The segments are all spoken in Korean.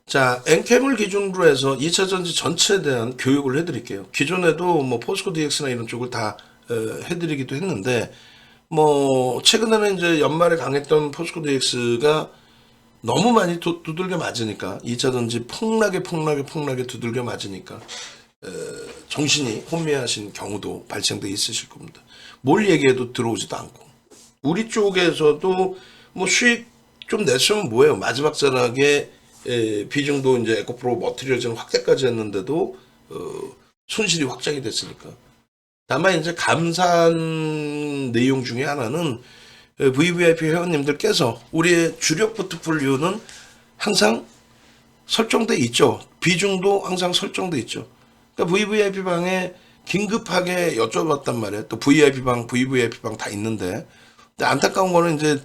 자, 엔캠을 기준으로 해서 2차 전지 전체에 대한 교육을 해드릴게요. 기존에도 뭐 포스코 DX나 이런 쪽을 다 해드리기도 했는데, 뭐 최근에는 이제 연말에 강했던 포스코 DX가 너무 많이 두들겨 맞으니까 2차 전지 폭락에 두들겨 맞으니까 정신이 혼미하신 경우도 발생돼 있으실 겁니다. 뭘 얘기해도 들어오지도 않고 우리 쪽에서도 뭐 수익 좀 냈으면 뭐예요? 마지막 자락에 비중도 이제 에코프로 머티리얼즈는 확대까지 했는데도 손실이 확장이 됐으니까. 다만 이제 감사한 내용 중에 하나는 VVIP 회원님들께서 우리의 주력 포트폴리오는 항상 설정돼 있죠. 비중도 항상 설정돼 있죠. 그러니까 VVIP 방에 긴급하게 여쭤봤단 말이에요. 또 VIP 방, VVIP 방 다 있는데. 근데 안타까운 거는 이제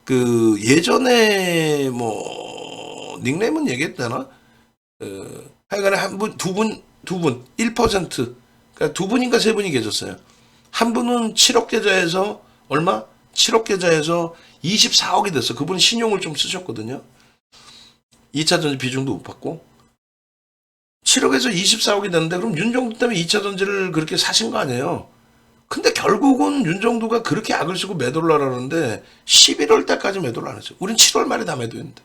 그 예전에 뭐 닉네임은 얘기했다나? 하여간에 한 분, 두 분, 1%. 그러니까 두 분인가 세 분이 계셨어요. 한 분은 7억 계좌에서 얼마? 7억 계좌에서 24억이 됐어. 그분은 신용을 좀 쓰셨거든요. 2차 전지 비중도 못 받고. 7억에서 24억이 됐는데 그럼 윤정도 때문에 2차 전지를 그렇게 사신 거 아니에요? 근데 결국은 윤정도가 그렇게 악을 쓰고 매도를 하라는데 11월 때까지 매도를 안 했어요. 우린 7월 말에 다 매도했는데.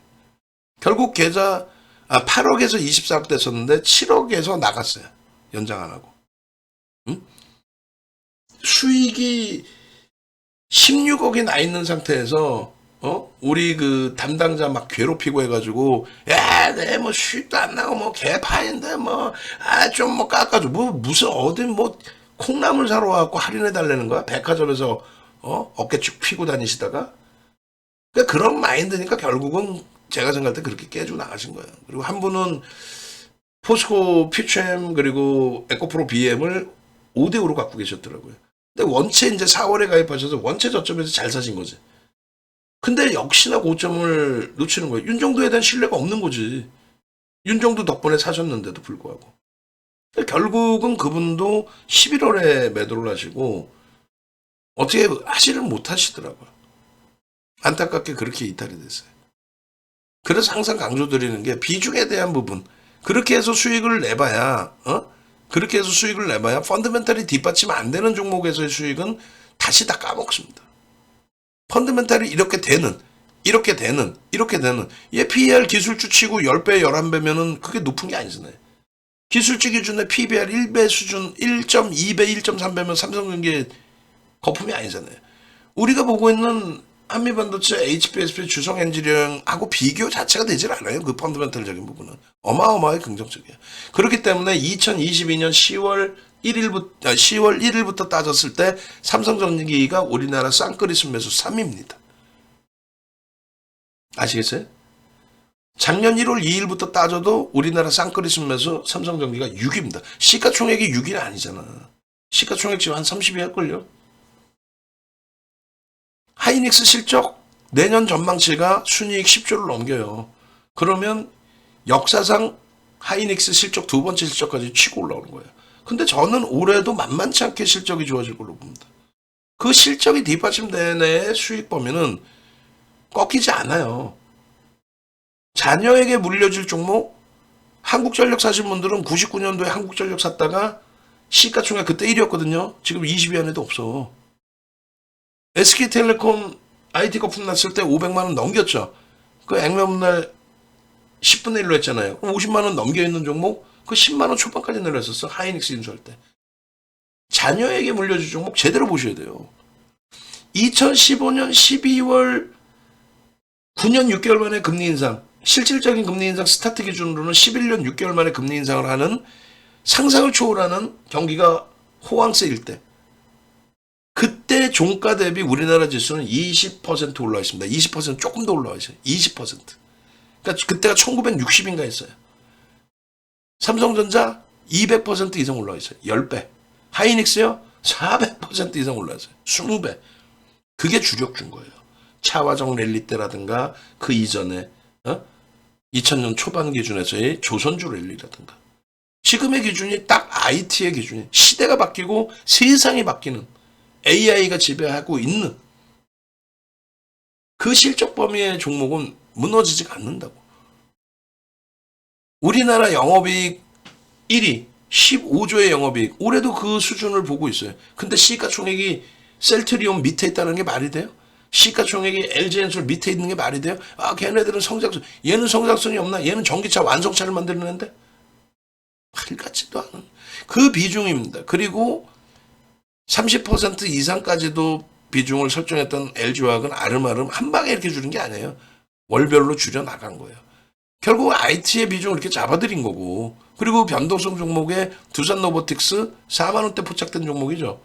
결국 계좌 8억에서 24억 됐었는데 7억에서 나갔어요. 연장 안 하고. 응? 수익이 16억이 나 있는 상태에서 우리 그 담당자 막 괴롭히고 해가지고 야, 내 뭐 수익도 안 나고 뭐 개파인데 뭐 좀 뭐 깎아줘 뭐 무슨 어디 뭐 콩나물 사러 와갖고 할인해 달라는 거야 백화점에서 어깨 쭉 펴고 다니시다가 그러니까 그런 마인드니까 결국은 제가 생각할 때 그렇게 깨지고 나가신 거예요. 그리고 한 분은 포스코 퓨처엠 그리고 에코프로 BM을 5대5로 갖고 계셨더라고요. 근데 원체 이제 4월에 가입하셔서 원체 저점에서 잘 사신 거지. 근데 역시나 고점을 놓치는 거예요. 윤정도에 대한 신뢰가 없는 거지. 윤정도 덕분에 사셨는데도 불구하고. 결국은 그분도 11월에 매도를 하시고 어떻게 하지를 못하시더라고요. 안타깝게 그렇게 이탈이 됐어요. 그래서 항상 강조드리는 게 비중에 대한 부분. 그렇게 해서 수익을 내봐야 그렇게 해서 수익을 내봐야 펀드멘탈이 뒷받침 안 되는 종목에서의 수익은 다시 다 까먹습니다. 펀드멘탈이 이렇게 되는 얘 PER 기술주 치고 10배 11배면은 그게 높은 게 아니잖아요. 기술주 기준의 PBR 1배 수준 1.2배 1.3배면 삼성전기 거품이 아니잖아요. 우리가 보고 있는 한미반도체, HPSP, 주성엔지니어링하고 비교 자체가 되질 않아요. 그 펀드멘탈적인 부분은. 어마어마하게 긍정적이에요. 그렇기 때문에 2022년 10월 1일부터 따졌을 때 삼성전기가 우리나라 쌍끌이 순매수 3위입니다. 아시겠어요? 작년 1월 2일부터 따져도 우리나라 쌍끌이 순매수 삼성전기가 6위입니다. 시가총액이 6위는 아니잖아. 시가총액 지금 한 30위 할걸요? 하이닉스 실적 내년 전망치가 순이익 10조를 넘겨요. 그러면 역사상 하이닉스 실적 두 번째 실적까지 치고 올라오는 거예요. 근데 저는 올해도 만만치 않게 실적이 좋아질 걸로 봅니다. 그 실적이 뒷받침되는 수익 범위는 꺾이지 않아요. 자녀에게 물려줄 종목 한국전력 사신 분들은 99년도에 한국전력 샀다가 시가총액 그때 1위였거든요. 지금 20위 안에도 없어. SK텔레콤 IT 거품 났을 때 500만 원 넘겼죠. 그 액면날 10분의 1로 했잖아요. 50만 원 넘겨 있는 종목 그 10만 원 초반까지 내렸었어. 하이닉스 인수할 때. 자녀에게 물려줄 종목 제대로 보셔야 돼요. 2015년 12월 9년 6개월 만에 금리 인상, 실질적인 금리 인상 스타트 기준으로는 11년 6개월 만에 금리 인상을 하는 상상을 초월하는 경기가 호황세일 때 그때 종가 대비 우리나라 지수는 20% 올라와 있습니다. 20% 조금 더 올라와 있어요. 20%. 그러니까 그때가 1960인가 했어요. 삼성전자 200% 이상 올라와 있어요. 10배. 하이닉스요? 400% 이상 올라왔어요. 20배. 그게 주력준 거예요. 차화정 랠리 때라든가 그 이전에 2000년 초반 기준에서의 조선주 랠리라든가 지금의 기준이 딱 IT의 기준이 시대가 바뀌고 세상이 바뀌는 AI가 지배하고 있는 그 실적 범위의 종목은 무너지지가 않는다고. 우리나라 영업이익 1위, 15조의 영업이익. 올해도 그 수준을 보고 있어요. 근데 시가총액이 셀트리온 밑에 있다는 게 말이 돼요? 시가총액이 LG엔솔 밑에 있는 게 말이 돼요? 아, 걔네들은 성장성, 얘는 성장성이 없나? 얘는 전기차 완성차를 만들는데? 말 같지도 않은 그 비중입니다. 그리고 30% 이상까지도 비중을 설정했던 LG화학은 아름아름 한 방에 이렇게 줄인 게 아니에요. 월별로 줄여 나간 거예요. 결국 IT의 비중을 이렇게 잡아들인 거고, 그리고 변동성 종목에 두산 로보틱스 4만 원대 포착된 종목이죠.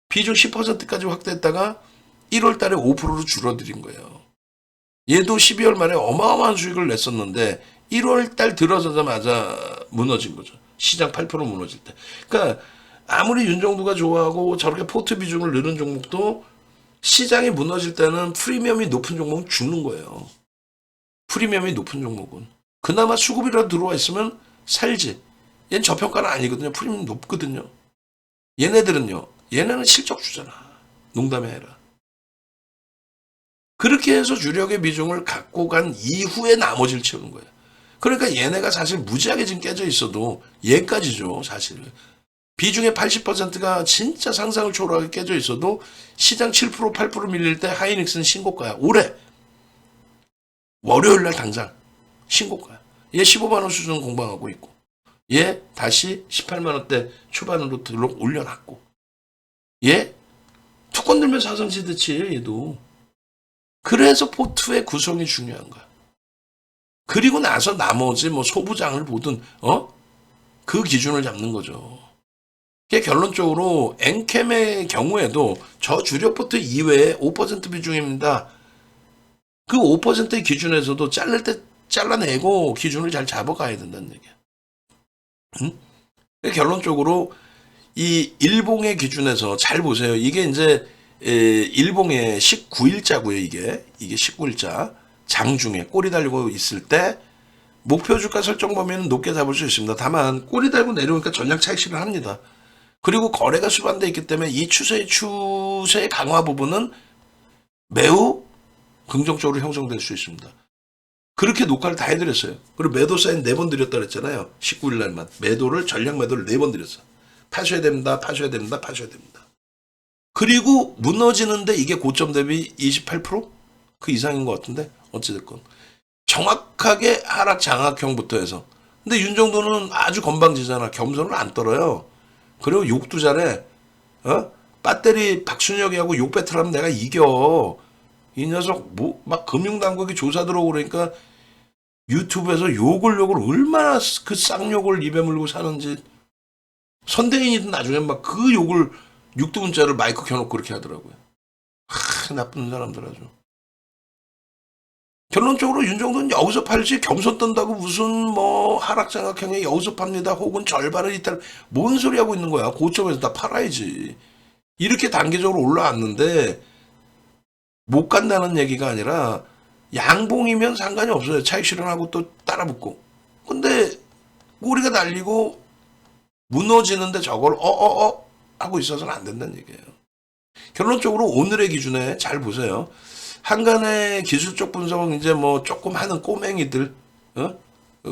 비중 10%까지 확대했다가 1월 달에 5%로 줄어들인 거예요. 얘도 12월 말에 어마어마한 수익을 냈었는데 1월 달 들어서자마자 무너진 거죠. 시장 8% 무너질 때. 그러니까 아무리 윤정두가 좋아하고 저렇게 포트 비중을 늘은 종목도 시장이 무너질 때는 프리미엄이 높은 종목은 죽는 거예요. 프리미엄이 높은 종목은. 그나마 수급이라도 들어와 있으면 살지. 얘는 저평가는 아니거든요. 프리미엄이 높거든요. 얘네들은요. 얘네는 실적주잖아. 농담이 아니라. 그렇게 해서 주력의 비중을 갖고 간 이후에 나머지를 채우는 거예요. 그러니까 얘네가 사실 무지하게 지금 깨져 있어도 얘까지죠. 사실. 비중의 80%가 진짜 상상을 초월하게 깨져 있어도 시장 7% 8% 밀릴 때 하이닉스는 신고가야. 올해. 월요일 날 당장 신고가야. 얘 15만 원 수준 공방하고 있고. 얘 다시 18만 원대 초반으로 들어 올려놨고. 얘 투권 들면 사성지대치예요. 얘도. 그래서 포트의 구성이 중요한 거야. 그리고 나서 나머지 뭐 소부장을 보든 그 기준을 잡는 거죠. 그게 결론적으로 엔캠의 경우에도 저 주력 포트 이외에 5% 비중입니다. 그 5%의 기준에서도 자를 때 잘라내고 기준을 잘 잡아가야 된다는 얘기야. 응? 결론적으로 이 일봉의 기준에서 잘 보세요. 이게 이제 일봉의 19일자고요. 이게 19일자 장중에 꼬리 달고 있을 때 목표 주가 설정 범위는 높게 잡을 수 있습니다. 다만 꼬리 달고 내려오니까 전량 차익실을 합니다. 그리고 거래가 수반되어 있기 때문에 이 추세의 강화 부분은 매우 긍정적으로 형성될 수 있습니다. 그렇게 녹화를 다 해드렸어요. 그리고 매도 사인 4번 드렸다 그랬잖아요. 19일 날만. 전량 매도를 4번 드렸어요. 파셔야 됩니다. 파셔야 됩니다. 파셔야 됩니다. 그리고 무너지는데 이게 고점 대비 28%? 그 이상인 것 같은데 어찌됐건 정확하게 하락 장악형부터 해서. 근데 윤정도는 아주 건방지잖아. 겸손을 안 떨어요. 그리고 욕도 잘해. 배터리 박순혁이하고 욕 배틀하면 내가 이겨. 이 녀석 막 금융당국이 조사 들어오고 그러니까 유튜브에서 욕을 얼마나 그 쌍욕을 입에 물고 사는지. 선대인이든 나중에 막 그 욕을 육두문자를 마이크 켜놓고 그렇게 하더라고요. 나쁜 사람들 아주. 결론적으로 윤정도는 여기서 팔지 겸손 떤다고 무슨 뭐 하락장악형에 여기서 팝니다. 혹은 절반을 이탈. 뭔 소리 하고 있는 거야. 고점에서 다 팔아야지. 이렇게 단계적으로 올라왔는데 못 간다는 얘기가 아니라 양봉이면 상관이 없어요. 차익 실현하고 또 따라붙고. 근데 꼬리가 날리고 무너지는데 저걸 하고 있어서는 안 된다는 얘기예요. 결론적으로 오늘의 기준에 잘 보세요. 한간의 기술적 분석은 이제 뭐 조금 하는 꼬맹이들,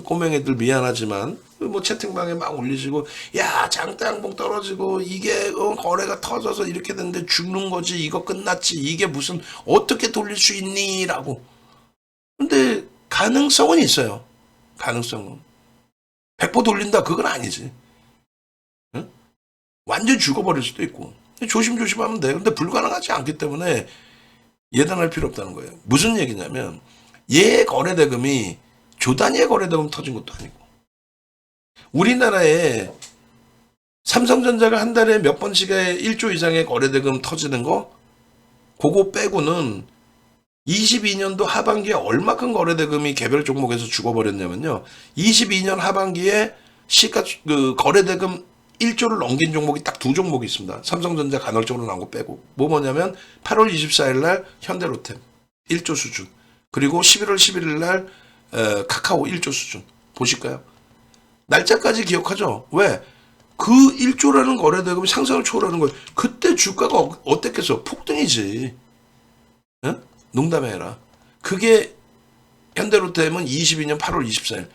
꼬맹이들 미안하지만 뭐 채팅방에 막 올리시고 야 장대양봉 떨어지고 이게 거래가 터져서 이렇게 됐는데 죽는 거지 이거 끝났지 이게 무슨 어떻게 돌릴 수 있니 라고. 근데 가능성은 있어요. 가능성은 100% 돌린다 그건 아니지. 완전 죽어버릴 수도 있고 조심조심하면 돼. 근데 불가능하지 않기 때문에 예단할 필요 없다는 거예요. 무슨 얘기냐면 얘 거래대금이 조 단위의 거래대금 터진 것도 아니고 우리나라에 삼성전자가 한 달에 몇 번씩의 1조 이상의 거래대금 터지는 거 그거 빼고는 22년도 하반기에 얼마큼 거래대금이 개별 종목에서 죽어버렸냐면요. 22년 하반기에 거래대금 1조를 넘긴 종목이 딱 2종목이 있습니다. 삼성전자 간헐적으로 나온 거 빼고. 뭐냐면 8월 24일 날 현대로템 1조 수준. 그리고 11월 11일 날 카카오 1조 수준. 보실까요? 날짜까지 기억하죠? 왜? 그 1조라는 거래대금이 상상을 초월하는 거예요. 그때 주가가 어땠겠어? 폭등이지. 응? 농담이 아니라. 그게 현대로템은 22년 8월 24일.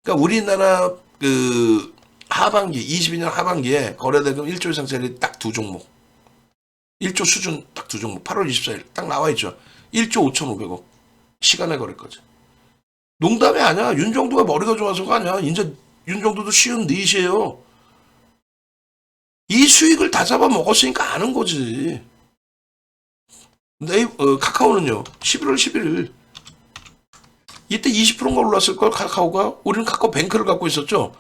그러니까 우리나라 그 하반기 22년 하반기에 거래대금 1조 이상짜리 딱 두 종목. 1조 수준 딱 두 종목. 8월 24일 딱 나와 있죠. 1조 5,500억. 시간에 거래까지. 농담이 아니야. 윤정도가 머리가 좋아서가 아니야. 이제 윤정도도 쉬운 닛이에요. 이 수익을 다 잡아먹었으니까 아는 거지. 카카오는요. 11월 11일. 이때 20%인가 올랐을걸, 카카오가? 우리는 카카오뱅크를 갖고 있었죠?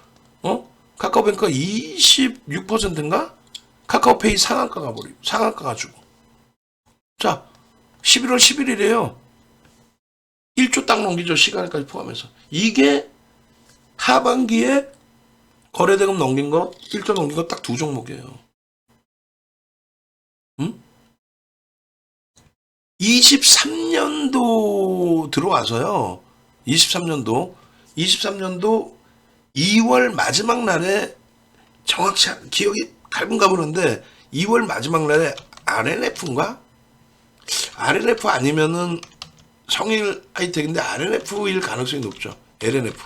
카카오뱅크가 26%인가? 카카오페이 상한가 가지고. 자, 11월 11일이에요. 1조 딱 넘기죠. 시간까지 포함해서. 이게 하반기에 거래대금 넘긴 거, 1조 넘긴 거 딱 두 종목이에요. 응? 23년도 들어와서요. 23년도 2월 마지막 날에 정확치 기억이 갈분가분한데 2월 마지막 날에 RNF인가? RNF 아니면은 성일 하이텍인데 RNF일 가능성이 높죠. LNF.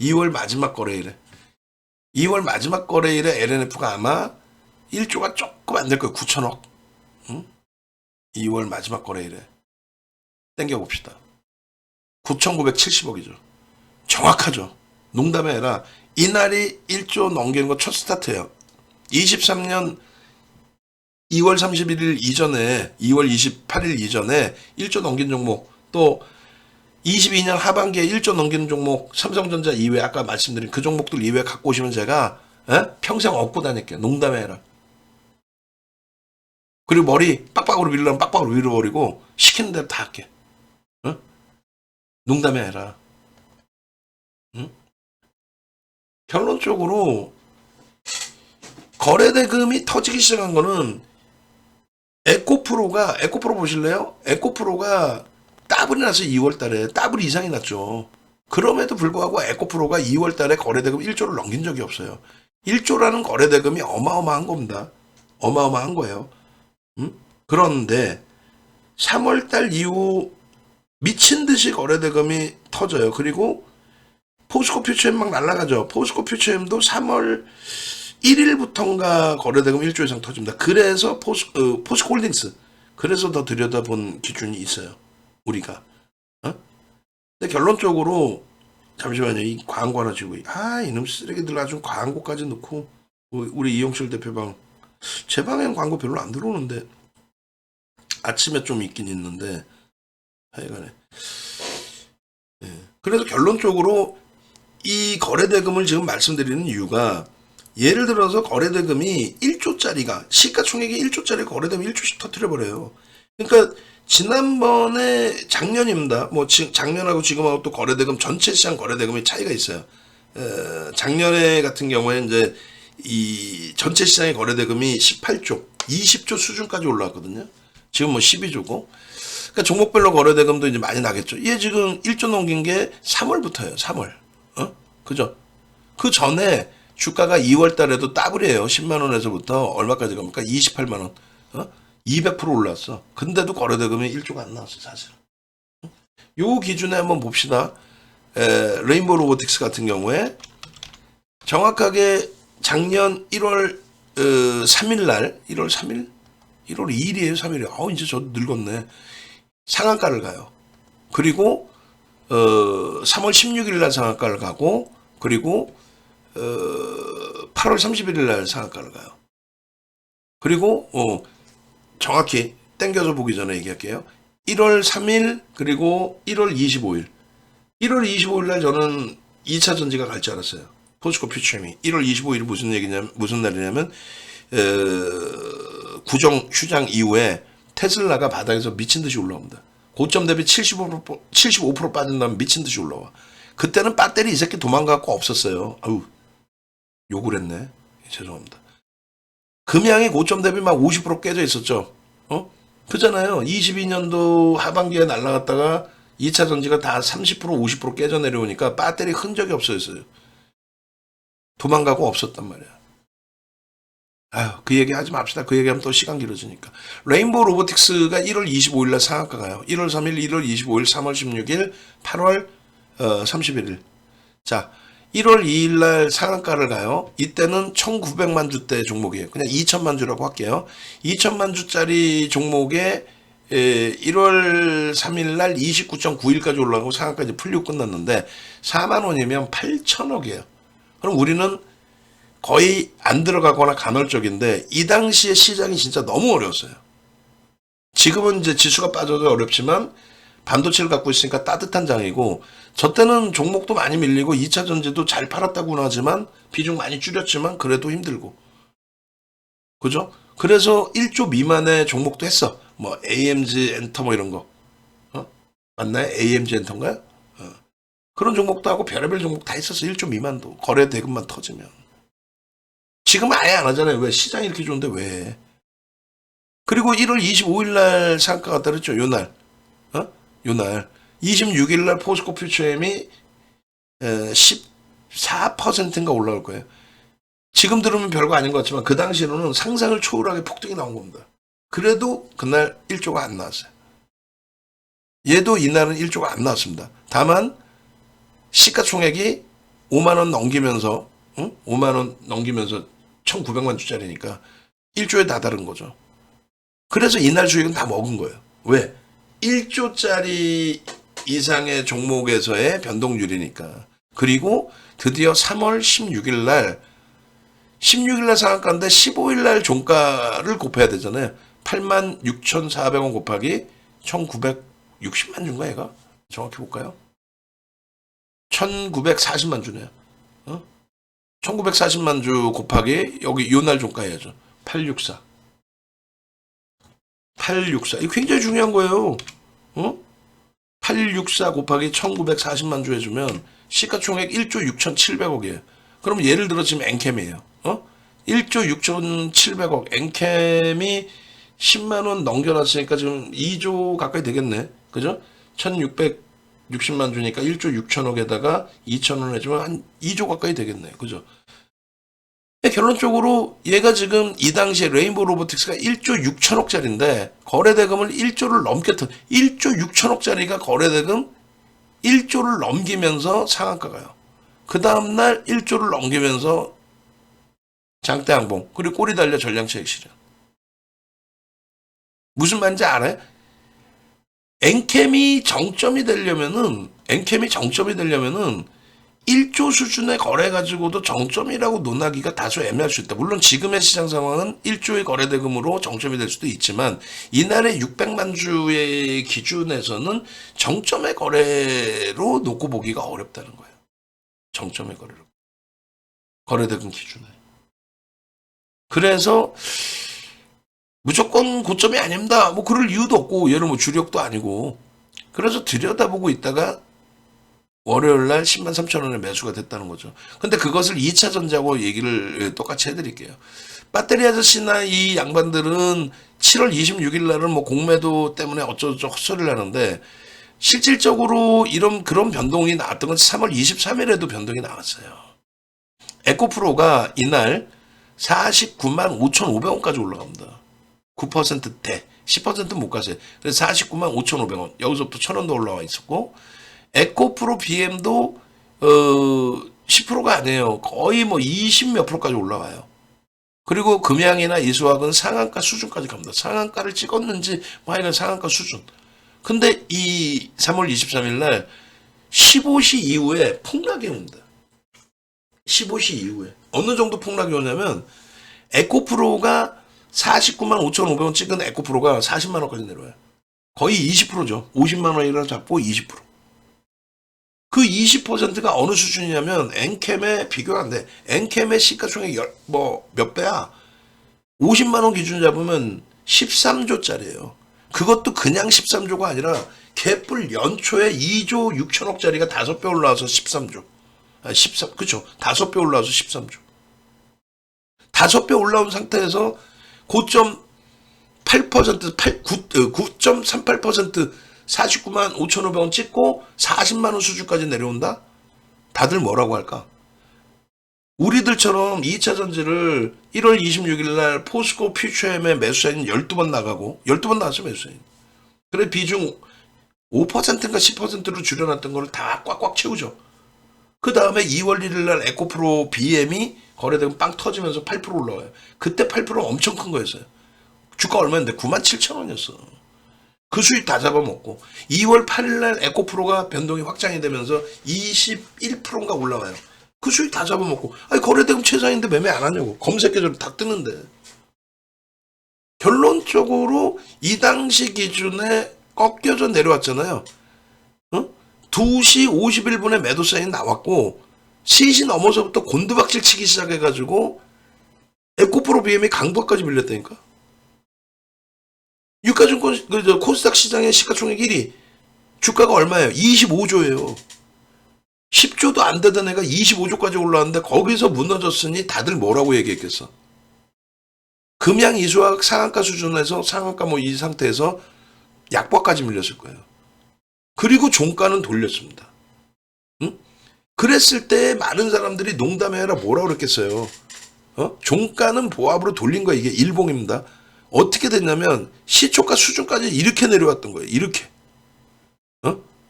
2월 마지막 거래일에. 2월 마지막 거래일에 LNF가 아마 1조가 조금 안 될 거예요. 9천억. 응? 2월 마지막 거래일에. 땡겨봅시다. 9,970억이죠. 정확하죠. 농담이 아니라 이날이 1조 넘기는 거 첫 스타트예요. 23년 2월 31일 이전에 2월 28일 이전에 1조 넘긴 종목 또 22년 하반기에 1조 넘기는 종목 삼성전자 이외 아까 말씀드린 그 종목들 이외 갖고 오시면 제가 평생 얻고 다닐게요. 농담이 아니라. 그리고 머리 빡빡으로 밀려면 빡빡으로 밀어버리고 시키는 대로 다 할게. 농담이 아니라. 결론적으로 거래대금이 터지기 시작한 거는 에코프로 보실래요? 에코프로가 더블이 났어요. 2월 달에. 더블 이상이 났죠. 그럼에도 불구하고 에코프로가 2월 달에 거래대금 1조를 넘긴 적이 없어요. 1조라는 거래대금이 어마어마한 겁니다. 어마어마한 거예요. 그런데 3월 달 이후 미친 듯이 거래대금이 터져요. 그리고 포스코 퓨처엠 막 날아가죠. 포스코 퓨처엠도 3월 1일부터인가 거래대금 1조 이상 터집니다. 그래서 포스코 홀딩스. 그래서 더 들여다본 기준이 있어요. 우리가. 근데 결론적으로 잠시만요. 이 광고 하나 지고 이놈 쓰레기들 아주 광고까지 넣고 우리 이용실 대표방 제 방엔 광고 별로 안 들어오는데 아침에 좀 있긴 있는데 하여간에 그래서 결론적으로 이 거래대금을 지금 말씀드리는 이유가 예를 들어서 거래대금이 1조짜리가 시가총액이 1조짜리 거래되면 1조씩 터뜨려버려요. 그러니까 지난번에 작년입니다. 뭐 작년하고 지금하고 또 거래대금 전체 시장 거래대금의 차이가 있어요. 작년에 같은 경우에 이제 이 전체 시장의 거래대금이 18조, 20조 수준까지 올라왔거든요. 지금 뭐 12조고. 그러니까 종목별로 거래대금도 이제 많이 나겠죠. 얘 지금 1조 넘긴 게 3월부터예요. 3월. 그죠? 그 전에 주가가 2월 달에도 더블이에요. 10만 원에서부터 얼마까지 갑니까? 28만 원. 200% 올랐어. 근데도 거래대금이 1조가 안 나왔어, 사실. 요 기준에 한번 봅시다. 레인보우 로보틱스 같은 경우에 정확하게 작년 1월 3일 날 1월 3일? 1월 2일이에요, 3일이에요. 이제 저도 늙었네. 상한가를 가요. 그리고 3월 16일 날 상한가를 가고 그리고 8월 31일 날 상한가를 가요. 그리고 정확히 땡겨서 보기 전에 얘기할게요. 1월 3일 그리고 1월 25일. 1월 25일 날 저는 2차 전지가 갈 줄 알았어요. 포스코 퓨처엠이. 1월 25일 무슨 날이냐면 구정 휴장 이후에 테슬라가 바닥에서 미친 듯이 올라옵니다. 고점 대비 75% 빠진 다음에 미친 듯이 올라와. 그때는 배터리 이 새끼 도망가고 없었어요. 아유, 욕을 했네. 죄송합니다. 금양이 고점 대비 막 50% 깨져 있었죠. 그잖아요. 22년도 하반기에 날아갔다가 2차 전지가 다 30% 50% 깨져 내려오니까 배터리 흔적이 없어졌어요. 도망가고 없었단 말이야. 아유, 그 얘기 하지 맙시다. 그 얘기하면 또 시간 길어지니까. 레인보우 로보틱스가 1월 25일 날 상한가 가요. 1월 3일, 1월 25일, 3월 16일, 8월 31일. 자, 1월 2일 날 상한가를 가요. 이때는 1900만 주대 종목이에요. 그냥 2000만 주라고 할게요. 2000만 주짜리 종목에 1월 3일 날 29.91까지 올라가고 상한가까지 풀리고 끝났는데 4만 원이면 8천억이에요. 그럼 우리는 거의 안 들어가거나 간헐적인데 이 당시에 시장이 진짜 너무 어려웠어요. 지금은 이제 지수가 빠져도 어렵지만 반도체를 갖고 있으니까 따뜻한 장이고, 저 때는 종목도 많이 밀리고 2차 전지도 잘 팔았다고는 하지만 비중 많이 줄였지만 그래도 힘들고, 그죠? 그래서 1조 미만의 종목도 했어. 뭐 AMG 엔터 뭐 이런 거, 맞나요? AMG 엔터인가요? 그런 종목도 하고 별의별 종목 다 있었어. 1조 미만도 거래 대금만 터지면. 지금은 아예 안 하잖아요. 왜? 시장이 이렇게 좋은데 왜? 그리고 1월 25일 날 상한가 갔다 그랬죠. 요날. 요날 26일 날 포스코 퓨처엠이 14%인가 올라올 거예요. 지금 들으면 별거 아닌 것 같지만 그 당시로는 상상을 초월하게 폭등이 나온 겁니다. 그래도 그날 1조가 안 나왔어요. 얘도 이날은 1조가 안 나왔습니다. 다만 시가총액이 5만 원 넘기면서 5만 원 넘기면서 1900만 주짜리니까 1조에 다다른 거죠. 그래서 이날 수익은 다 먹은 거예요. 왜? 1조짜리 이상의 종목에서의 변동률이니까. 그리고 드디어 3월 16일 날 상한가인데 15일 날 종가를 곱해야 되잖아요. 86,400원 곱하기 1960만 주인가 얘가? 정확히 볼까요? 1940만 주네요. 1940만 주 곱하기 여기 요날 종가 해야죠. 864. 이거 굉장히 중요한 거예요. 864 곱하기 1940만 주 해주면 시가총액 1조 6,700억이에요. 그럼 예를 들어 지금 엔캠이에요. 1조 6,700억. 엔캠이 10만 원 넘겨놨으니까 지금 2조 가까이 되겠네. 그죠? 1,660만 주니까 1조 6천억에다가 2,000원 해주면 한 2조 가까이 되겠네. 그죠? 결론적으로 얘가 지금 이 당시에 레인보우 로보틱스가 1조 6천억짜리인데 거래대금을 1조를 넘게 1조 6천억짜리가 거래대금 1조를 넘기면서 상한가 가요. 그 다음날 1조를 넘기면서 장대항봉, 그리고 꼬리 달려 전량차익 실현. 무슨 말인지 알아요? 엔캠이 정점이 되려면은 1조 수준의 거래 가지고도 정점이라고 논하기가 다소 애매할 수 있다. 물론 지금의 시장 상황은 1조의 거래 대금으로 정점이 될 수도 있지만 이날의 600만 주의 기준에서는 정점의 거래로 놓고 보기가 어렵다는 거예요. 정점의 거래로. 거래 대금 기준에. 그래서 무조건 고점이 아닙니다. 뭐 그럴 이유도 없고 얘는 뭐 주력도 아니고. 그래서 들여다보고 있다가 월요일 날 10만 3천 원에 매수가 됐다는 거죠. 근데 그것을 2차 전지하고 얘기를 똑같이 해드릴게요. 배터리 아저씨나 이 양반들은 7월 26일 날은 뭐 공매도 때문에 어쩌고저쩌고 헛소리를 하는데 실질적으로 그런 변동이 나왔던 건 3월 23일에도 변동이 나왔어요. 에코프로가 이날 49만 5,500원까지 올라갑니다. 9%대 10%는 못 갔어요. 그래서 49만 5,500원 여기서부터 1,000원 더 올라와 있었고, 에코프로 BM도 10%가 아니에요. 거의 뭐 20 몇 프로까지 올라와요. 그리고 금양이나 이수학은 상한가 수준까지 갑니다. 상한가를 찍었는지 뭐 하여간 상한가 수준. 근데 이 3월 23일 날 15시 이후에 폭락이 옵니다. 15시 이후에. 어느 정도 폭락이 오냐면 에코프로가 49만 5,500원 찍은 에코프로가 40만 원까지 내려와요. 거의 20%죠. 50만 원이라 잡고 20%. 그 20%가 어느 수준이냐면 엔캠에 비교가 안 돼. 엔캠의 시가총액 몇 배야? 50만 원 기준 잡으면 13조짜리예요. 그것도 그냥 13조가 아니라 개뿔 연초에 2조 6천억짜리가 5배 올라와서 13조. 13, 그쵸. 5배 올라와서 13조. 5배 올라온 상태에서 고점 8%, 9.38% 49만 5,500원 찍고 40만 원 수준까지 내려온다? 다들 뭐라고 할까? 우리들처럼 2차 전지를 1월 26일 날 포스코 퓨처엠의 매수사인 12번 나가고 12번 나왔어 매수사인. 그래 비중 5%인가 10%로 줄여놨던 거를 다 꽉꽉 채우죠. 그 다음에 2월 1일 날 에코프로 BM이 거래되면 빵 터지면서 8% 올라와요. 그때 8%는 엄청 큰 거였어요. 주가 얼마였는데 97,000원이었어. 그 수익 다 잡아먹고 2월 8일 날 에코프로가 변동이 확장이 되면서 21%인가 올라와요. 그 수익 다 잡아먹고 아니 거래대금 최상인데 매매 안 하냐고. 검색 계절 다 뜨는데. 결론적으로 이 당시 기준에 꺾여져 내려왔잖아요. 어? 2시 51분에 매도 사인 나왔고 시시 넘어서부터 곤두박질 치기 시작해가지고 에코프로 BM이 강보까지 밀렸다니까. 유가증권 코스닥 시장의 시가총액 1위 주가가 얼마예요? 25조예요. 10조도 안 되던 애가 25조까지 올라왔는데 거기서 무너졌으니 다들 뭐라고 얘기했겠어? 금양 이수학 상한가 수준에서 상한가 뭐 이 상태에서 약보까지 밀렸을 거예요. 그리고 종가는 돌렸습니다. 응? 그랬을 때 많은 사람들이 농담해라 뭐라 그랬겠어요. 종가는 보합으로 돌린 거야. 이게 일봉입니다. 어떻게 됐냐면 시초가 수준까지 이렇게 내려왔던 거예요. 이렇게.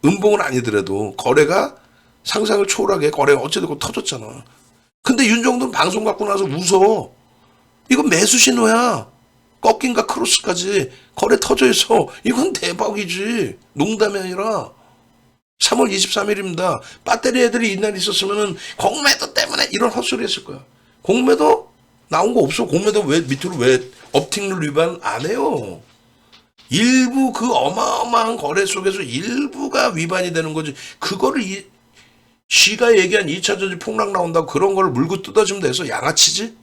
음봉은 아니더라도 거래가 상상을 초월하게 거래가 어찌됐건 터졌잖아. 근데 윤정도는 방송 갖고 나서 웃어. 이건 매수 신호야. 꺾인가 크로스까지 거래 터져 있어. 이건 대박이지. 농담이 아니라. 3월 23일입니다. 배터리 애들이 이날 있었으면은 공매도 때문에 이런 헛소리 했을 거야. 공매도 나온 거 없어. 공매도 왜 밑으로 왜 업팅룰 위반 안 해요. 일부 그 어마어마한 거래 속에서 일부가 위반이 되는 거지. 그거를 쥐가 얘기한 2차전지 폭락 나온다고 그런 걸 물고 뜯어주면 돼서 양아치지?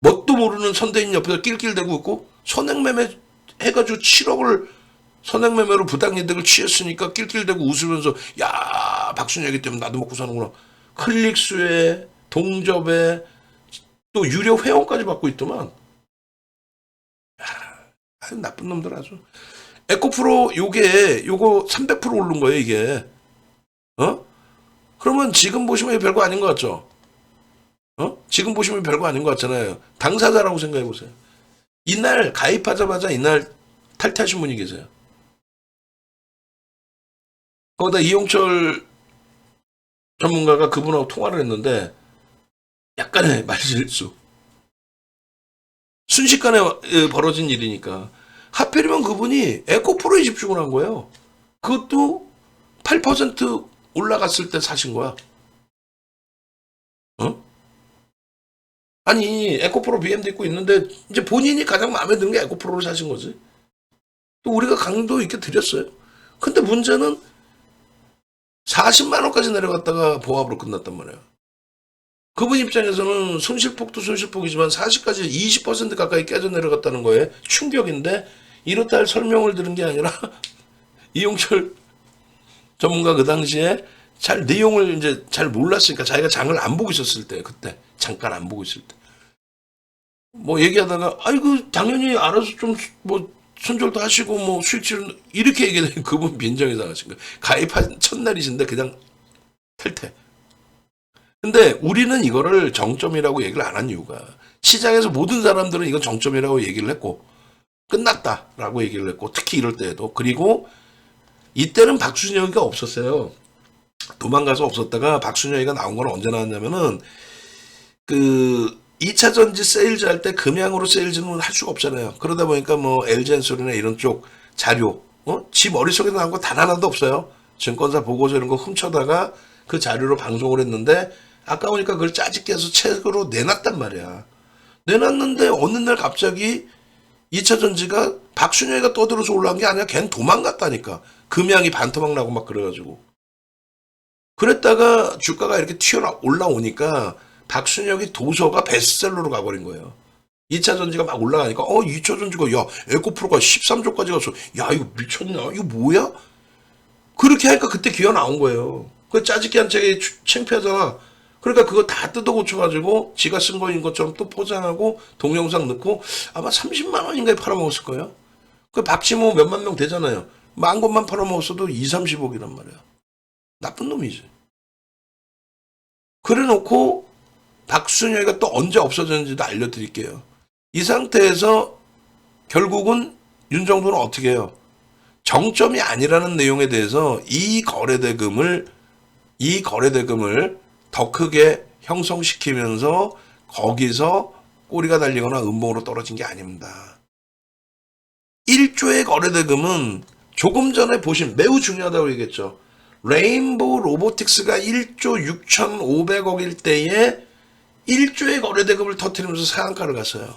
뭣도 모르는 선대인 옆에서 낄낄대고 있고 선행매매 해가지고 7억을 선행매매로 부당이득을 취했으니까 낄낄대고 웃으면서 야 박순혁이 때문에 나도 먹고 사는구나. 클릭수에 동접에 또 유료 회원까지 받고 있더만. 아유 나쁜 놈들 아주. 에코프로 요거 300% 오른 거예요 이게. 그러면 지금 보시면 별거 아닌 것 같죠? 지금 보시면 별거 아닌 것 같잖아요. 당사자라고 생각해 보세요. 이날 가입하자마자 이날 탈퇴하신 분이 계세요. 거기다 이용철 전문가가 그분하고 통화를 했는데 약간의 말실수. 순식간에 벌어진 일이니까. 하필이면 그분이 에코프로에 집중을 한 거예요. 그것도 8% 올라갔을 때 사신 거야. 아니 에코프로 BM도 있고 있는데 이제 본인이 가장 마음에 드는 게 에코프로를 사신 거지. 또 우리가 강도 있게 드렸어요. 근데 문제는 40만 원까지 내려갔다가 보합으로 끝났단 말이에요. 그분 입장에서는 손실폭도 손실폭이지만 40까지 20% 가까이 깨져 내려갔다는 거에 충격인데 이렇다 할 설명을 들은 게 아니라 이용철 전문가 그 당시에 잘 내용을 이제 잘 몰랐으니까 자기가 장을 안 보고 있었을 때 그때 잠깐 안 보고 있을 때 뭐 얘기하다가 아이고 당연히 알아서 좀 뭐 손절도 하시고 뭐 수익률 이렇게 얘기해 그분 빈정이 상하신 거예요. 가입한 첫날이신데 그냥 탈퇴. 근데 우리는 이거를 정점이라고 얘기를 안 한 이유가 시장에서 모든 사람들은 이건 정점이라고 얘기를 했고 끝났다라고 얘기를 했고 특히 이럴 때에도 그리고 이때는 박순혁이가 없었어요. 도망가서 없었다가 박순혁이가 나온 건 언제 나왔냐면은 그 2차 전지 세일즈 할 때 금양으로 세일즈는 할 수가 없잖아요. 그러다 보니까 뭐 LG엔솔이나 이런 쪽 자료, 지 머릿속에 나온 거 단 하나도 없어요. 증권사 보고서 이런 거 훔쳐다가 그 자료로 방송을 했는데 아까우니까 그걸 짜집게 해서 책으로 내놨단 말이야. 내놨는데 어느 날 갑자기 2차 전지가 박순혁이가 떠들어서 올라온 게 아니라 걔는 도망갔다니까. 금양이 반토막 나고 막 그래가지고. 그랬다가 주가가 이렇게 올라오니까 박순혁이 도서가 베스트셀러로 가버린 거예요. 2차 전지가 막 올라가니까 2차 전지가 야 에코프로가 13조까지 갔어. 야 이거 미쳤냐? 이거 뭐야? 그렇게 하니까 그때 기어 나온 거예요. 그 짜집기 한 책이 창피하잖아. 그러니까 그거 다 뜯어 고쳐가지고 지가 쓴 거인 것처럼 또 포장하고 동영상 넣고 아마 30만 원인가에 팔아먹었을 거예요. 그 박지모 몇만 명 되잖아요. 만 것만 팔아먹었어도 2, 30억이란 말이야. 나쁜 놈이지. 그래 놓고 박순혁이가 또 언제 없어졌는지도 알려드릴게요. 이 상태에서 결국은 윤정도는 어떻게 해요? 정점이 아니라는 내용에 대해서 이 거래대금을 이 거래대금을 더 크게 형성시키면서 거기서 꼬리가 달리거나 음봉으로 떨어진 게 아닙니다. 1조의 거래대금은 조금 전에 보신 매우 중요하다고 얘기했죠. 레인보우 로보틱스가 1조 6,500억일 때에 1조의 거래대금을 터뜨리면서 상한가를 갔어요.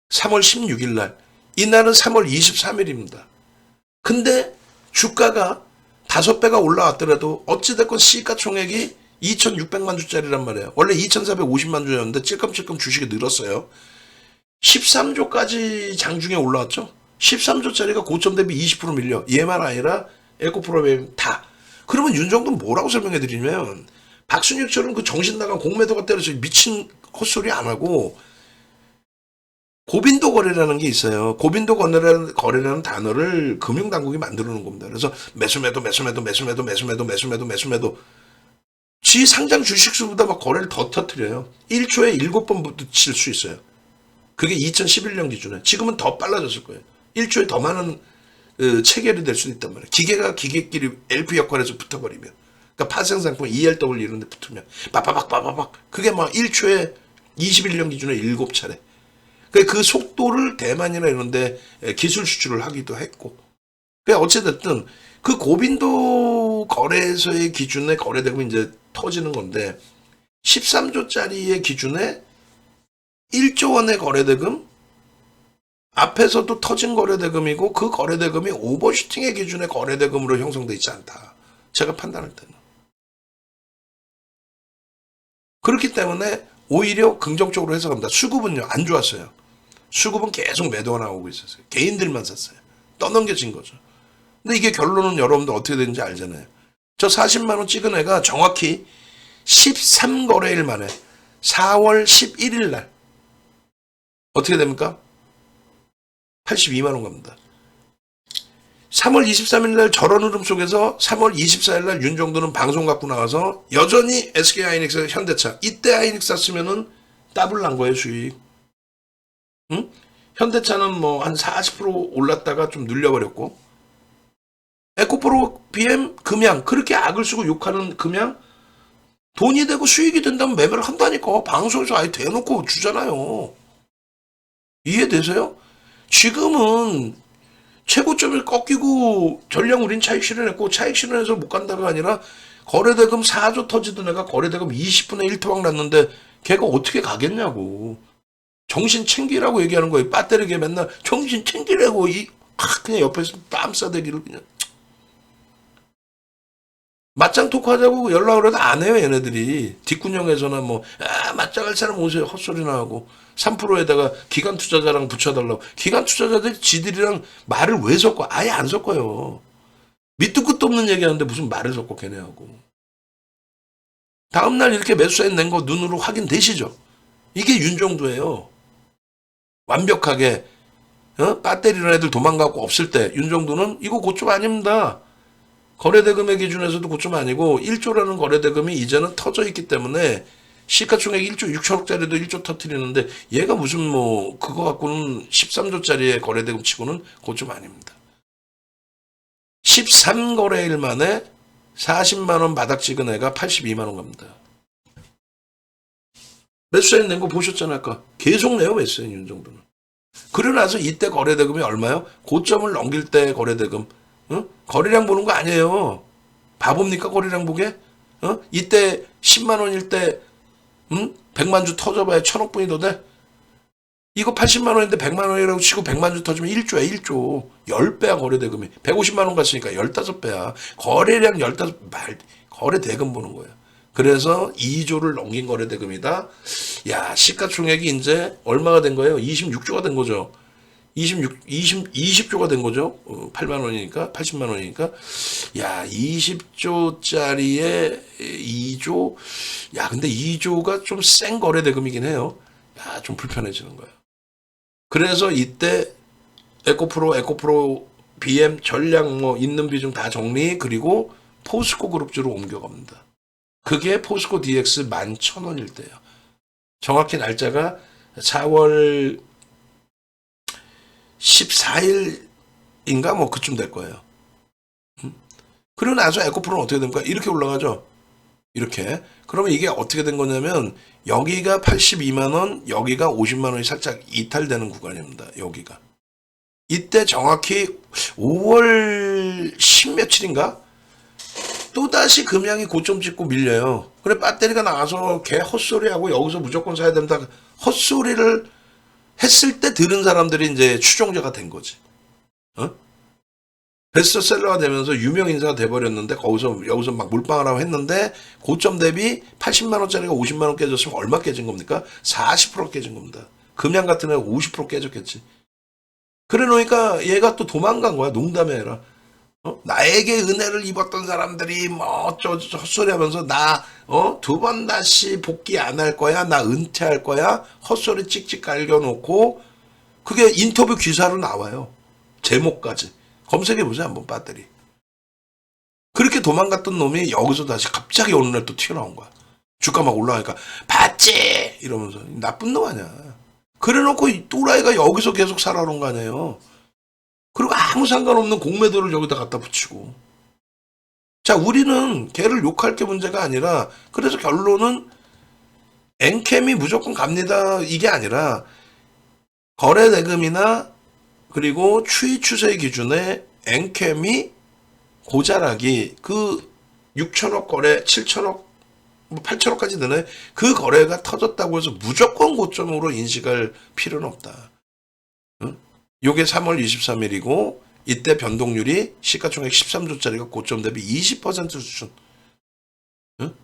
3월 16일 날. 이날은 3월 23일입니다. 근데 주가가 5배가 올라왔더라도 어찌됐건 시가총액이 2,600만 주짜리란 말이에요. 원래 2,450만 주였는데 찔끔찔끔 주식이 늘었어요. 13조까지 장중에 올라왔죠. 13조짜리가 고점 대비 20% 밀려. 얘만 아니라 에코프로비엠 다. 그러면 윤정도는 뭐라고 설명해 드리냐면 박순익처럼 그 정신 나간 공매도가 때려서 미친 헛소리 안 하고 고빈도 거래라는 게 있어요. 고빈도 거래라는 단어를 금융당국이 만들어 놓은 겁니다. 그래서 매수매도 지 상장 주식수보다 막 거래를 더 터뜨려요. 1초에 7번 붙일 수 있어요. 그게 2011년 기준에. 지금은 더 빨라졌을 거예요. 1초에 더 많은 체결이 될 수 있단 말이에요. 기계가 기계끼리 LP 역할에서 붙어버리면. 그러니까 파생상품 ELW 이런 데 붙으면 빠바박 그게 막 1초에 21년 기준에 7차례. 그 속도를 대만이나 이런 데 기술 수출을 하기도 했고. 어찌됐든 그 고빈도 거래소의 기준에 거래되고 이제 터지는 건데 13조짜리의 기준에 1조 원의 거래대금 앞에서도 터진 거래대금이고 그 거래대금이 오버슈팅의 기준의 거래대금으로 형성되어 있지 않다. 제가 판단할 때는. 그렇기 때문에 오히려 긍정적으로 해석합니다. 수급은요 안 좋았어요. 수급은 계속 매도가 나오고 있었어요. 개인들만 샀어요. 떠넘겨진 거죠. 근데 이게 결론은 여러분들 어떻게 되는지 알잖아요. 저 40만 원 찍은 애가 정확히 13거래일 만에 4월 11일 날 어떻게 됩니까? 82만 원 갑니다. 3월 23일 날 저런 흐름 속에서 3월 24일 날 윤정도는 방송 갖고 나와서 여전히 SK 하이닉스 현대차 이때 하이닉스 샀으면은 더블 난 거예요 수익. 응? 현대차는 뭐 한 40% 올랐다가 좀 눌려버렸고 에코프로 BM 금양 그렇게 악을 쓰고 욕하는 금양 돈이 되고 수익이 된다면 매매를 한다니까. 방송에서 아예 대놓고 주잖아요. 이해되세요? 지금은 최고점을 꺾이고 전량 우린 차익 실현했고 차익 실현해서 못 간다가 아니라 거래대금 4조 터지던 애가 거래대금 20분의 1 토막 났는데 걔가 어떻게 가겠냐고. 정신 챙기라고 얘기하는 거예요. 빠뜨리게 맨날 정신 챙기라고 그냥 옆에서 뺨 싸대기를 그냥. 맞짱 토크 하자고 연락을 해도 안 해요, 얘네들이. 뒷구녕에서나 맞짱 할 사람 오세요. 헛소리나 하고. 3%에다가 기관 투자자랑 붙여달라고. 기관 투자자들이 지들이랑 말을 왜 섞어? 아예 안 섞어요. 밑도 끝도 없는 얘기 하는데 무슨 말을 섞어, 걔네하고. 다음날 이렇게 매수세 낸 거 눈으로 확인되시죠? 이게 윤정도예요. 완벽하게, 배터리는 애들 도망가고 없을 때, 윤정도는 이거 고점 아닙니다. 거래대금의 기준에서도 고점 아니고 1조라는 거래대금이 이제는 터져 있기 때문에 시가총액 1조 6천억짜리도 1조 터뜨리는데 얘가 무슨 그거 갖고는 13조짜리의 거래대금 치고는 고점 아닙니다. 13거래일 만에 40만 원 바닥 찍은 애가 82만 원 갑니다. 매수세 낸 거 보셨잖아요. 아까. 계속 내요 매수세 윤 정도는. 그러고 나서 이때 거래대금이 얼마요? 고점을 넘길 때 거래대금. 거래량 보는 거 아니에요. 바보입니까 거래량 보게? 이때 10만 원일 때 100만 주 터져봐야 1,000억 분이 더 돼? 이거 80만 원인데 100만 원이라고 치고 100만 주 터지면 1조야 1조. 10배야 거래대금이. 150만 원 갔으니까 15배야. 거래량 15배. 거래대금 보는 거예요. 그래서 2조를 넘긴 거래대금이다. 야 시가총액이 이제 얼마가 된 거예요? 26조가 된 거죠. 20조가 된 거죠. 8만 원이니까, 80만 원이니까. 야, 20조짜리에 2조. 야, 근데 2조가 좀 센 거래대금이긴 해요. 야, 좀 불편해지는 거예요. 그래서 이때 에코프로 BM 전량 있는 비중 다 정리, 그리고 포스코 그룹주로 옮겨갑니다. 그게 포스코 DX 11,000원일 때예요. 정확히 날짜가 4월 14일인가 그쯤 될 거예요. 그리고 나서 에코프로는 어떻게 됩니까? 이렇게 올라가죠. 이렇게. 그러면 이게 어떻게 된 거냐면 여기가 82만 원, 여기가 50만 원이 살짝 이탈되는 구간입니다. 여기가. 이때 정확히 5월 10 며칠인가? 또다시 금양이 고점 찍고 밀려요. 그래 배터리가 나와서 개 헛소리하고 여기서 무조건 사야 된다. 헛소리를 했을 때 들은 사람들이 이제 추종자가 된 거지. 어? 베스트셀러가 되면서 유명 인사가 돼버렸는데 여기서 막 물방울하고 했는데 고점 대비 80만 원짜리가 50만 원 깨졌으면 얼마 깨진 겁니까? 40% 깨진 겁니다. 금양 같은 애가 50% 깨졌겠지. 그래 놓으니까 얘가 또 도망간 거야. 농담이 아니라. 나에게 은혜를 입었던 사람들이 뭐 어쩌고 헛소리 하면서 나 두 번 다시 복귀 안 할 거야. 나 은퇴할 거야. 헛소리 찍찍 갈겨놓고 그게 인터뷰 기사로 나와요. 제목까지. 검색해보세요. 한번 배터리. 그렇게 도망갔던 놈이 여기서 다시 갑자기 어느 날 또 튀어나온 거야. 주가 막 올라가니까 봤지? 이러면서 나쁜 놈 아니야. 그래놓고 이 또라이가 여기서 계속 살아오는 거 아니에요. 그리고 아무 상관없는 공매도를 여기다 갖다 붙이고. 자, 우리는 걔를 욕할 게 문제가 아니라 그래서 결론은 엔캠이 무조건 갑니다. 이게 아니라 거래대금이나 그리고 추이 추세 기준에 엔캠이 고자락이 그 6천억 거래, 7천억, 8천억까지 되네. 그 거래가 터졌다고 해서 무조건 고점으로 인식할 필요는 없다. 응? 요게 3월 23일이고 이때 변동률이 시가총액 13조짜리가 고점 대비 20% 수준. 응?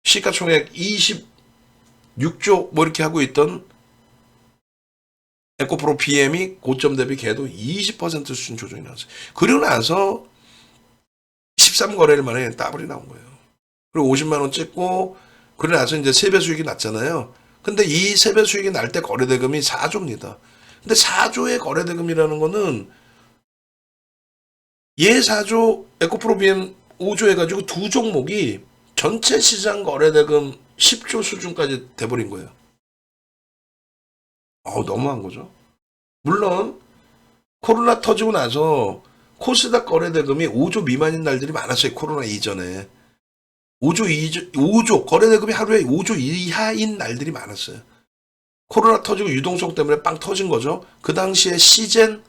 시가총액 26조 뭐 이렇게 하고 있던 에코프로 BM이 고점 대비 걔도 20% 수준 조정이 나왔어요. 그리고 나서 13거래일 만에 따블이 나온 거예요. 그리고 50만 원 찍고 그러고 나서 이제 세배 수익이 났잖아요. 근데 이 세배 수익이 날 때 거래대금이 4조입니다. 근데 4조의 거래대금이라는 거는 얘 4조 에코프로 BM 5조 해가지고 두 종목이 전체 시장 거래대금 10조 수준까지 돼버린 거예요. 너무한 거죠. 물론 코로나 터지고 나서 코스닥 거래대금이 5조 미만인 날들이 많았어요. 코로나 이전에. 5조 거래대금이 하루에 5조 이하인 날들이 많았어요. 코로나 터지고 유동성 때문에 빵 터진 거죠. 그 당시에 시젠,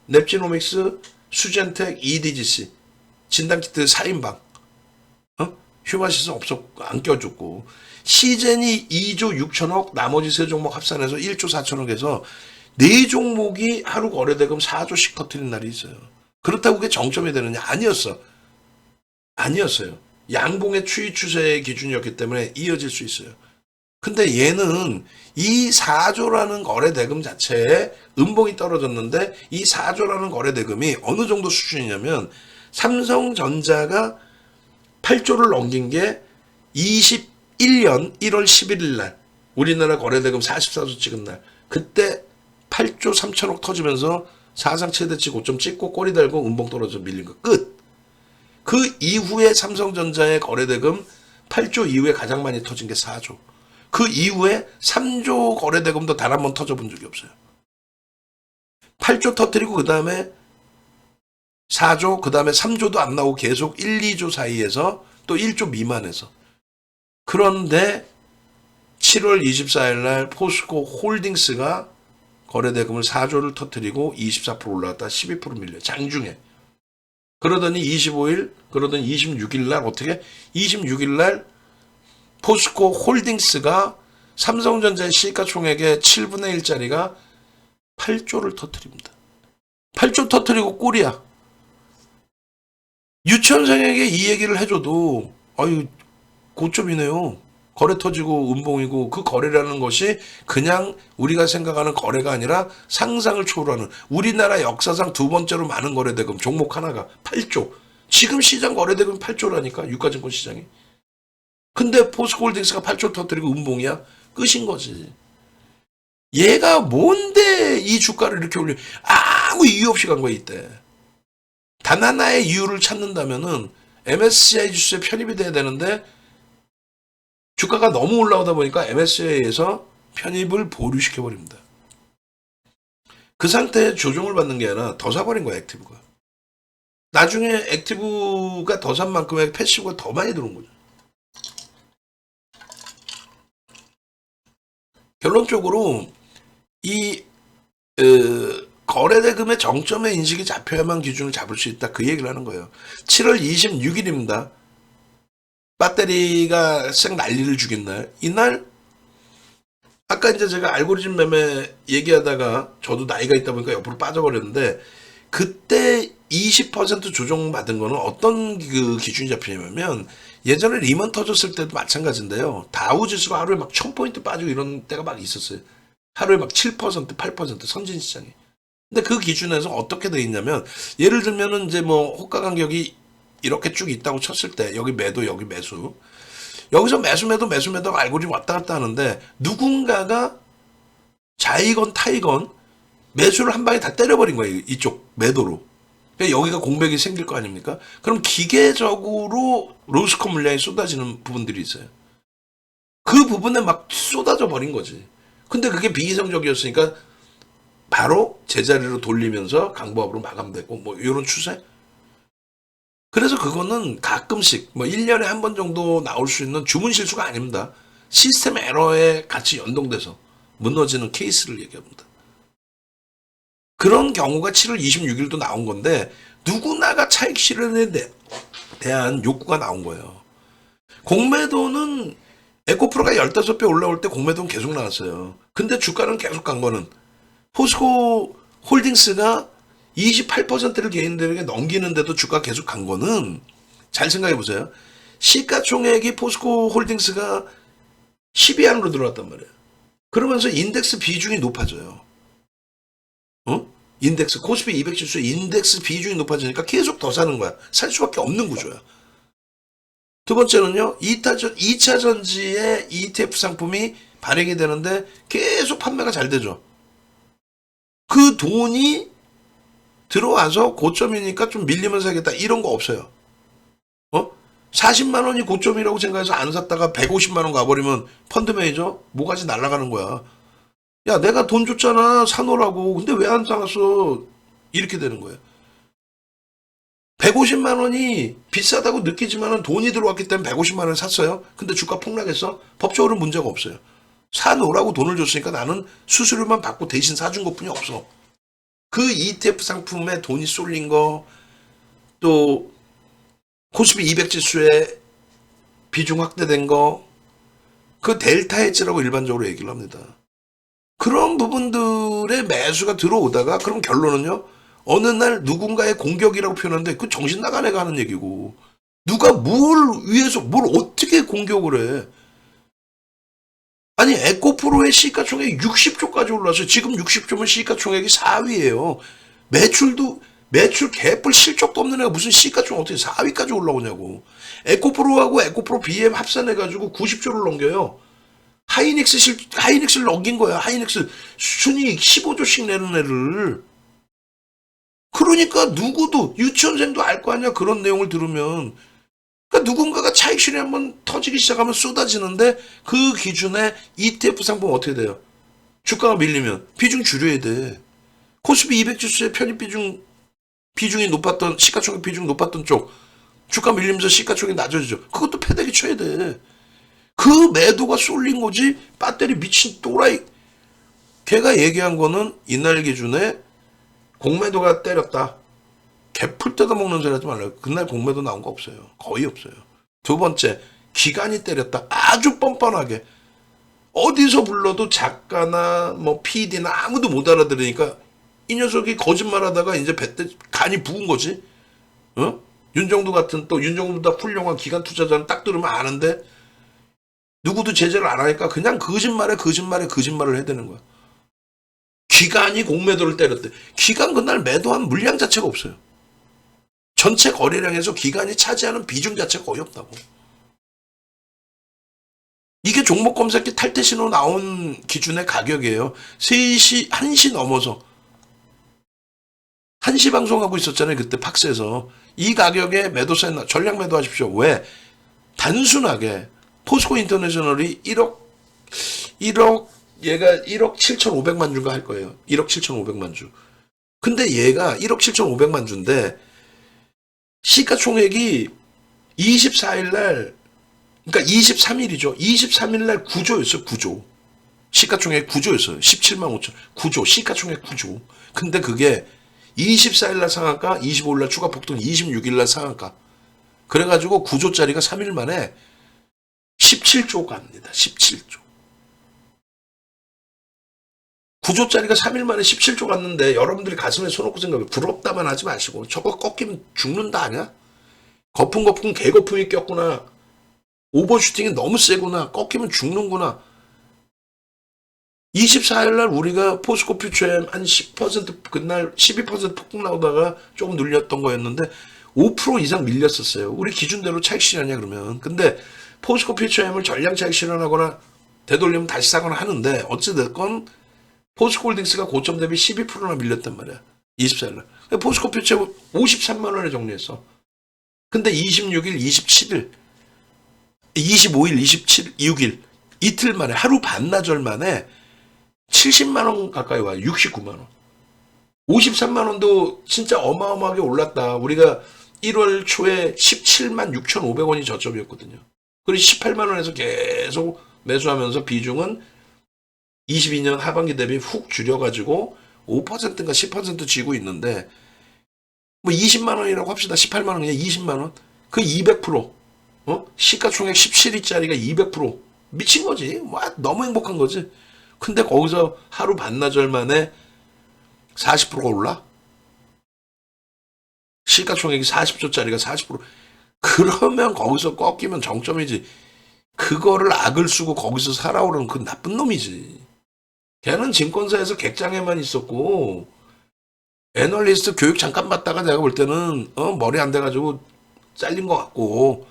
넵지노믹스, 수젠텍, EDGC 진단키트 4인방 휴마시스 안 껴줬고 시젠이 2조 6천억 나머지 세 종목 합산해서 1조 4천억 해서 네 종목이 하루 거래대금 4조씩 터뜨린 날이 있어요. 그렇다고 그게 정점이 되느냐? 아니었어요. 양봉의 추이 추세의 기준이었기 때문에 이어질 수 있어요. 근데 얘는 이 4조라는 거래대금 자체에 음봉이 떨어졌는데 이 4조라는 거래대금이 어느 정도 수준이냐면 삼성전자가 8조를 넘긴 게 21년 1월 11일 날 우리나라 거래대금 44조 찍은 날 그때 8조 3천억 터지면서 사상 최대치 고점 찍고 꼬리 달고 음봉 떨어져 밀린 거 끝. 그 이후에 삼성전자의 거래대금 8조 이후에 가장 많이 터진 게 4조. 그 이후에 3조 거래대금도 단 한 번 터져본 적이 없어요. 8조 터뜨리고 그 다음에 4조 그 다음에 3조도 안 나오고 계속 1, 2조 사이에서 또 1조 미만에서. 그런데 7월 24일 날 포스코 홀딩스가 거래대금을 4조를 터뜨리고 24% 올라갔다 12% 밀려 장중에. 그러더니 25일 그러더니 26일 날 어떻게 26일 날 포스코 홀딩스가 삼성전자의 시가총액의 7분의 1짜리가 8조를 터뜨립니다. 8조 터뜨리고 꼴이야. 유치원생에게 이 얘기를 해줘도 아유 고점이네요. 거래 터지고 음봉이고 그 거래라는 것이 그냥 우리가 생각하는 거래가 아니라 상상을 초월하는 우리나라 역사상 두 번째로 많은 거래대금 종목 하나가 8조. 지금 시장 거래대금 8조라니까 유가증권 시장이. 근데 포스코홀딩스가 8조 터뜨리고 음봉이야? 끝인 거지. 얘가 뭔데 이 주가를 이렇게 올려? 아무 이유 없이 간 거야 이때. 단 하나의 이유를 찾는다면은 MSCI 지수에 편입이 돼야 되는데 주가가 너무 올라오다 보니까 MSCI에서 편입을 보류시켜버립니다. 그 상태에 조정을 받는 게 아니라 더 사버린 거야 액티브가. 나중에 액티브가 더 산 만큼의 패시브가 더 많이 들어온 거죠. 결론적으로 이 거래 대금의 정점의 인식이 잡혀야만 기준을 잡을 수 있다. 그 얘기를 하는 거예요. 7월 26일입니다. 배터리가 쌩 난리를 죽인 날. 이날 아까 이제 제가 알고리즘 매매 얘기하다가 저도 나이가 있다 보니까 옆으로 빠져버렸는데 그때 20% 조정받은 거는 어떤 그 기준이 잡히냐면 예전에 리먼 터졌을 때도 마찬가지인데요. 다우지수가 하루에 막 1000포인트 빠지고 이런 때가 막 있었어요. 하루에 막 7%, 8% 선진시장이. 근데 그 기준에서 어떻게 돼 있냐면 예를 들면은 이제 뭐 호가 간격이 이렇게 쭉 있다고 쳤을 때 여기 매도 여기 매수 여기서 매수 알고리즘 왔다 갔다 하는데 누군가가 좌이건 타이건 매수를 한 방에 다 때려버린 거예요. 이쪽 매도로. 그러니까 여기가 공백이 생길 거 아닙니까? 그럼 기계적으로 로스컷 물량이 쏟아지는 부분들이 있어요. 그 부분에 막 쏟아져 버린 거지. 근데 그게 비이성적이었으니까 바로 제자리로 돌리면서 강보합으로 마감되고 뭐 이런 추세? 그래서 그거는 가끔씩 뭐 1년에 한 번 정도 나올 수 있는 주문 실수가 아닙니다. 시스템 에러에 같이 연동돼서 무너지는 케이스를 얘기합니다. 그런 경우가 7월 26일도 나온 건데 누구나가 차익 실현에 대한 욕구가 나온 거예요. 공매도는 에코프로가 15배 올라올 때 공매도는 계속 나왔어요. 근데 주가는 계속 간 거는 포스코 홀딩스가 28%를 개인들에게 넘기는데도 주가 계속 간 거는 잘 생각해 보세요. 시가총액이 포스코 홀딩스가 10위 안으로 들어왔단 말이에요. 그러면서 인덱스 비중이 높아져요. 인덱스 코스피 200 지수 인덱스 비중이 높아지니까 계속 더 사는 거야. 살 수밖에 없는 구조야. 두 번째는요. 2차 전지의 ETF 상품이 발행이 되는데 계속 판매가 잘 되죠. 그 돈이 들어와서 고점이니까 좀 밀리면 사겠다. 이런 거 없어요. 40만 원이 고점이라고 생각해서 안 샀다가 150만 원 가버리면 펀드 매니저 뭐가지 날아가는 거야. 야, 내가 돈 줬잖아. 사놓으라고. 근데 왜 안 사놨어? 이렇게 되는 거예요. 150만 원이 비싸다고 느끼지만 돈이 들어왔기 때문에 150만 원을 샀어요. 근데 주가 폭락했어? 법적으로 문제가 없어요. 사놓으라고 돈을 줬으니까 나는 수수료만 받고 대신 사준 것뿐이 없어. 그 ETF 상품에 돈이 쏠린 거, 또 코스피 200 지수에 비중 확대된 거, 그 델타 헤지라고 일반적으로 얘기를 합니다. 그런 부분들의 매수가 들어오다가 그럼 결론은요. 어느 날 누군가의 공격이라고 표현하는데 그 정신 나간 애가 하는 얘기고 누가 뭘 위해서 뭘 어떻게 공격을 해. 아니 에코프로의 시가총액이 60조까지 올라서 지금 60조면 시가총액이 4위예요. 매출 개뿔 실적도 없는 애가 무슨 시가총액 어떻게 4위까지 올라오냐고. 에코프로하고 에코프로 BM 합산해가지고 90조를 넘겨요. 하이닉스를 넘긴 거야. 하이닉스 순이익 15조씩 내는 애를. 그러니까 누구도 유치원생도 알 거 아니야. 그런 내용을 들으면. 그러니까 누군가가 차익 실현이 한번 터지기 시작하면 쏟아지는데 그 기준에 ETF 상품 어떻게 돼요? 주가가 밀리면 비중 줄여야 돼. 코스피 200 지수의 편입 비중이 높았던 시가총액 비중 높았던 쪽 주가 밀리면서 시가총액이 낮아지죠. 그것도 패대기 쳐야 돼. 그 매도가 쏠린 거지. 배터리 미친 또라이. 걔가 얘기한 거는 이날 기준에 공매도가 때렸다. 개풀 뜯어먹는 소리 하지 말라요. 그날 공매도 나온 거 없어요. 거의 없어요. 두 번째, 기관이 때렸다. 아주 뻔뻔하게. 어디서 불러도 작가나 뭐 PD나 아무도 못 알아들으니까 이 녀석이 거짓말하다가 이제 간이 부은 거지. 윤정도 같은 또 윤정도보다 훌륭한 기관 투자자는 딱 들으면 아는데 누구도 제재를 안 하니까 그냥 거짓말을 해야 되는 거야. 기관이 공매도를 때렸대. 기관 그날 매도한 물량 자체가 없어요. 전체 거래량에서 기관이 차지하는 비중 자체가 거의 없다고. 이게 종목 검색기 탈퇴 신호 나온 기준의 가격이에요. 3시, 1시 넘어서. 1시 방송하고 있었잖아요. 그때 팍스에서. 이 가격에 매도세 전략 매도하십시오. 왜? 단순하게 포스코 인터내셔널이 1억 얘가 1억 7,500만 주가 할 거예요. 1억 7,500만 주. 근데 얘가 1억 7,500만 주인데 시가총액이 24일 날, 그러니까 23일이죠. 23일 날 9조였어요. 9조. 시가총액 9조였어요. 17만 5천. 9조. 시가총액 9조. 근데 그게 24일 날 상한가, 25일 날 추가 폭등, 26일 날 상한가. 그래가지고 9조짜리가 3일 만에 17조 갑니다. 17조. 9조짜리가 3일 만에 17조 갔는데 여러분들이 가슴에 손놓고 생각해. 부럽다만 하지 마시고. 저거 꺾이면 죽는다 아냐? 거품거품 개거품이 꼈구나. 오버슈팅이 너무 세구나. 꺾이면 죽는구나. 24일 날 우리가 포스코 퓨처엠 한 10% 그날 12% 폭등 나오다가 조금 눌렸던 거였는데 5% 이상 밀렸었어요. 우리 기준대로 차익 실현이야 그러면. 근데 포스코 퓨처엠을 전량 차익 실현하거나 되돌리면 다시 사거나 하는데 어찌됐건 포스코홀딩스가 고점 대비 12%나 밀렸단 말이야. 24일 날. 포스코 퓨처엠 53만 원에 정리했어. 근데 26일, 27일, 25일, 27일, 6일 이틀 만에 하루 반나절 만에 70만 원 가까이 와요. 69만 원. 53만 원도 진짜 어마어마하게 올랐다. 우리가 1월 초에 17만 6,500원이 저점이었거든요. 그리고 18만 원에서 계속 매수하면서 비중은 22년 하반기 대비 훅 줄여가지고 5%인가 10% 쥐고 있는데 뭐 20만 원이라고 합시다. 18만 원이냐 20만 원. 그 200%. 시가총액 17위짜리가 200%. 미친 거지. 와, 너무 행복한 거지. 근데 거기서 하루 반나절 만에 40%가 올라? 시가총액이 40조짜리가 40%. 그러면 거기서 꺾이면 정점이지. 그거를 악을 쓰고 거기서 살아오르는 그 나쁜 놈이지. 걔는 증권사에서 객장에만 있었고 애널리스트 교육 잠깐 받다가 내가 볼 때는 머리 안 돼가지고 잘린 것 같고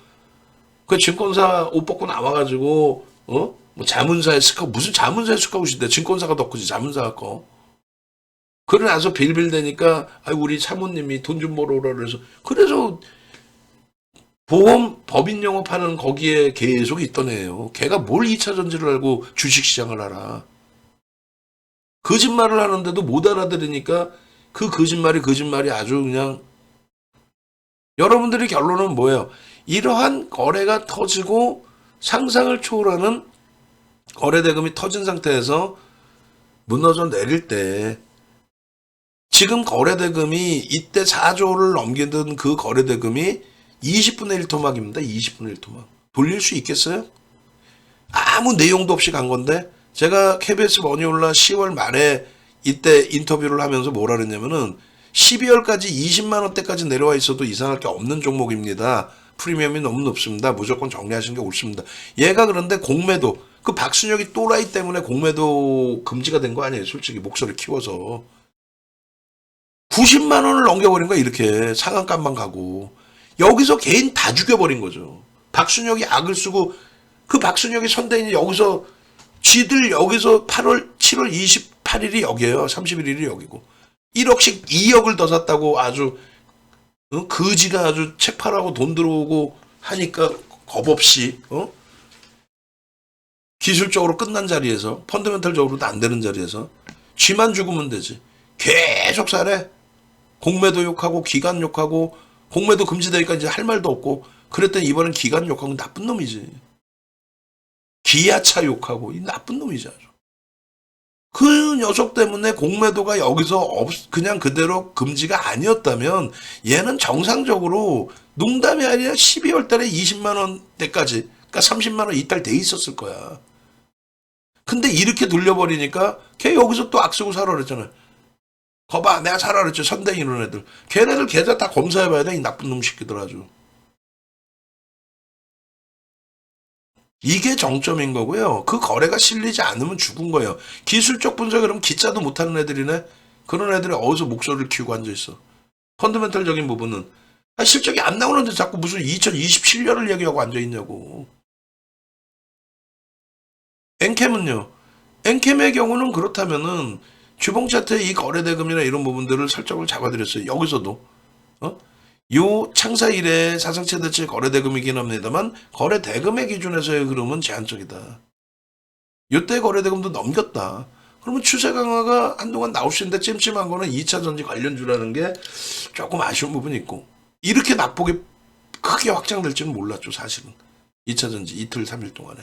그 증권사 옷 벗고 나와가지고 뭐 자문사에 스카웃 무슨 자문사에 스카웃인데 증권사가 더 크지 자문사가 커. 그래 나서 빌빌대니까 우리 사모님이 돈 좀 벌어오라 그래서 보험 법인 영업하는 거기에 계속 있던 애예요. 걔가 뭘 2차 전지를 알고 주식시장을 알아. 거짓말을 하는데도 못 알아들으니까 그 거짓말이 아주 그냥 여러분들의 결론은 뭐예요? 이러한 거래가 터지고 상상을 초월하는 거래대금이 터진 상태에서 무너져 내릴 때 지금 거래대금이 이때 4조를 넘기던 그 거래대금이 20분의 1 토막입니다. 20분의 1 토막. 돌릴 수 있겠어요? 아무 내용도 없이 간 건데 제가 KBS 머니올라 10월 말에 이때 인터뷰를 하면서 뭐라 그랬냐면은 12월까지 20만 원대까지 내려와 있어도 이상할 게 없는 종목입니다. 프리미엄이 너무 높습니다. 무조건 정리하시는 게 옳습니다. 얘가 그런데 공매도 그 박순혁이 또라이 때문에 공매도 금지가 된 거 아니에요. 솔직히 목소리 키워서 90만 원을 넘겨버린 거야. 이렇게 상한가만 가고 여기서 개인 다 죽여버린 거죠. 박순혁이 악을 쓰고 그 박순혁이 선대인이 여기서 지들 여기서 7월 28일이 여기에요. 31일이 여기고 1억씩 2억을 더 샀다고 아주 거지가 아주 책 팔라고 돈 들어오고 하니까 겁없이 기술적으로 끝난 자리에서 펀더멘털적으로도 안 되는 자리에서 쥐만 죽으면 되지. 계속 사래. 공매도 욕하고 기간 욕하고 공매도 금지되니까 이제 할 말도 없고 그랬더니 이번엔 기간 욕하고 나쁜 놈이지. 기아차 욕하고 이 나쁜 놈이지 아주. 그 녀석 때문에 공매도가 여기서 그냥 그대로 금지가 아니었다면 얘는 정상적으로 농담이 아니라 12월 달에 20만 원대까지 그러니까 30만 원 이탈 돼 있었을 거야. 근데 이렇게 돌려버리니까 걔 여기서 또 악쓰고 살아 그랬잖아요. 거봐 내가 살아 그랬죠. 선대 이런 애들. 걔네들 계좌 다 검사해봐야 돼. 이 나쁜 놈 새끼들 아주. 이게 정점인 거고요. 그 거래가 실리지 않으면 죽은 거예요. 기술적 분석이 그러면 기자도 못하는 애들이네. 그런 애들이 어디서 목소리를 키우고 앉아있어. 펀더멘털적인 부분은 실적이 안 나오는데 자꾸 무슨 2027년을 얘기하고 앉아있냐고. 엔캠은요. 엔캠의 경우는 그렇다면은 주봉 차트의 이 거래대금이나 이런 부분들을 설정을 잡아드렸어요. 여기서도 요 창사 이래 사상 최대치 거래대금이긴 합니다만 거래대금의 기준에서의 흐름은 제한적이다. 요때 거래대금도 넘겼다. 그러면 추세 강화가 한동안 나올 수 있는데 찜찜한 거는 2차 전지 관련주라는 게 조금 아쉬운 부분이 있고 이렇게 낙폭이 크게 확장될지는 몰랐죠, 사실은. 2차전지 이틀, 3일 동안에.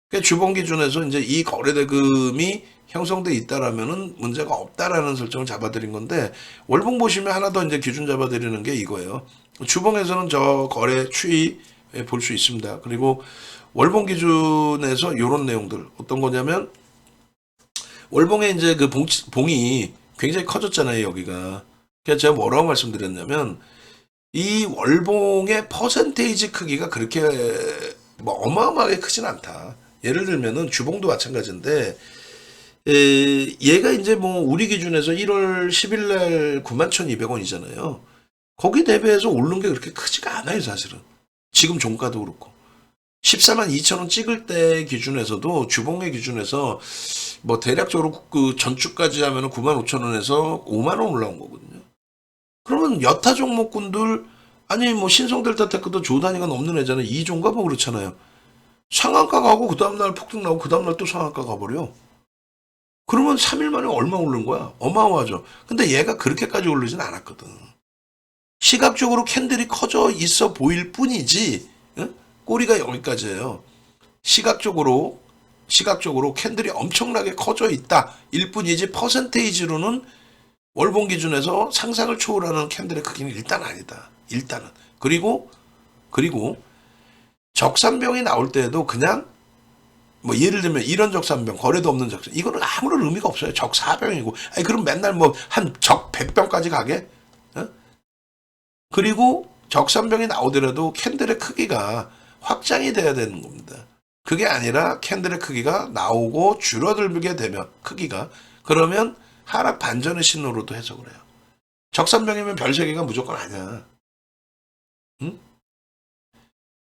그러니까 주봉 기준에서 이제 이 거래대금이 형성돼 있다라면은 문제가 없다라는 설정을 잡아드린 건데, 월봉 보시면 하나 더 이제 기준 잡아드리는 게 이거예요. 주봉에서는 저 거래 추이 볼 수 있습니다. 그리고 월봉 기준에서 이런 내용들 어떤 거냐면, 월봉에 이제 그 봉이 굉장히 커졌잖아요, 여기가. 그래서 제가 뭐라고 말씀드렸냐면, 이 월봉의 퍼센테이지 크기가 그렇게 뭐 어마어마하게 크진 않다. 예를 들면은 주봉도 마찬가지인데, 얘가 이제 뭐 우리 기준에서 1월 10일 날 91,200원이잖아요. 거기 대비해서 오른 게 그렇게 크지가 않아요, 사실은. 지금 종가도 그렇고. 14만 2천 원 찍을 때 기준에서도 주봉의 기준에서 뭐 대략적으로 그 전주까지 하면은 9만 5천 원에서 5만 원 올라온 거거든요. 그러면 여타 종목군들, 아니 뭐 신성델타테크도 조 단위가 넘는 애잖아요. 이종가 뭐 그렇잖아요. 상한가 가고 그 다음날 폭등 나고 그 다음날 또 상한가 가버려. 그러면 3일 만에 얼마 오른 거야? 어마어마하죠. 근데 얘가 그렇게까지 오르진 않았거든. 시각적으로 캔들이 커져 있어 보일 뿐이지, 응? 꼬리가 여기까지예요. 시각적으로 캔들이 엄청나게 커져 있다 일 뿐이지, 퍼센테이지로는 월봉 기준에서 상상을 초월하는 캔들의 크기는 일단 아니다. 일단은. 그리고 적산병이 나올 때에도 그냥 뭐 예를 들면 이런 적산병, 거래도 없는 적산, 이거는 아무런 의미가 없어요. 적사병이고. 아니 그럼 맨날 뭐 한 적 100병까지 가게? 어? 그리고 적산병이 나오더라도 캔들의 크기가 확장이 돼야 되는 겁니다. 그게 아니라 캔들의 크기가 나오고 줄어들게 되면, 크기가, 그러면 하락 반전의 신호로도 해석을 해요. 적산병이면 별 3개가 무조건 아니야. 응?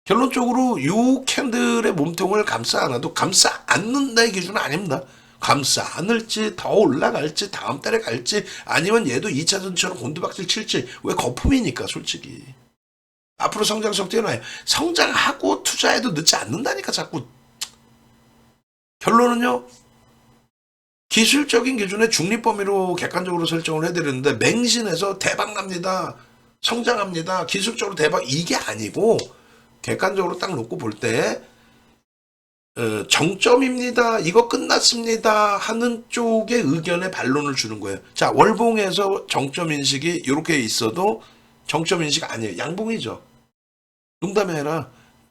결론적으로 요 캔들의 몸통을 감싸 안아도 감싸 않는다의 기준은 아닙니다. 감싸 안을지 더 올라갈지 다음 달에 갈지 아니면 얘도 2차전처럼 곤두박질 칠지, 왜 거품이니까 솔직히. 앞으로 성장성 뛰어나요. 성장하고 투자해도 늦지 않는다니까 자꾸. 결론은요. 기술적인 기준에 중립 범위로 객관적으로 설정을 해드리는데, 맹신해서 대박 납니다, 성장합니다, 기술적으로 대박, 이게 아니고 객관적으로 딱 놓고 볼 때 정점입니다, 이거 끝났습니다 하는 쪽의 의견에 반론을 주는 거예요. 자, 월봉에서 정점 인식이 이렇게 있어도 정점 인식 아니에요. 양봉이죠. 농담해라.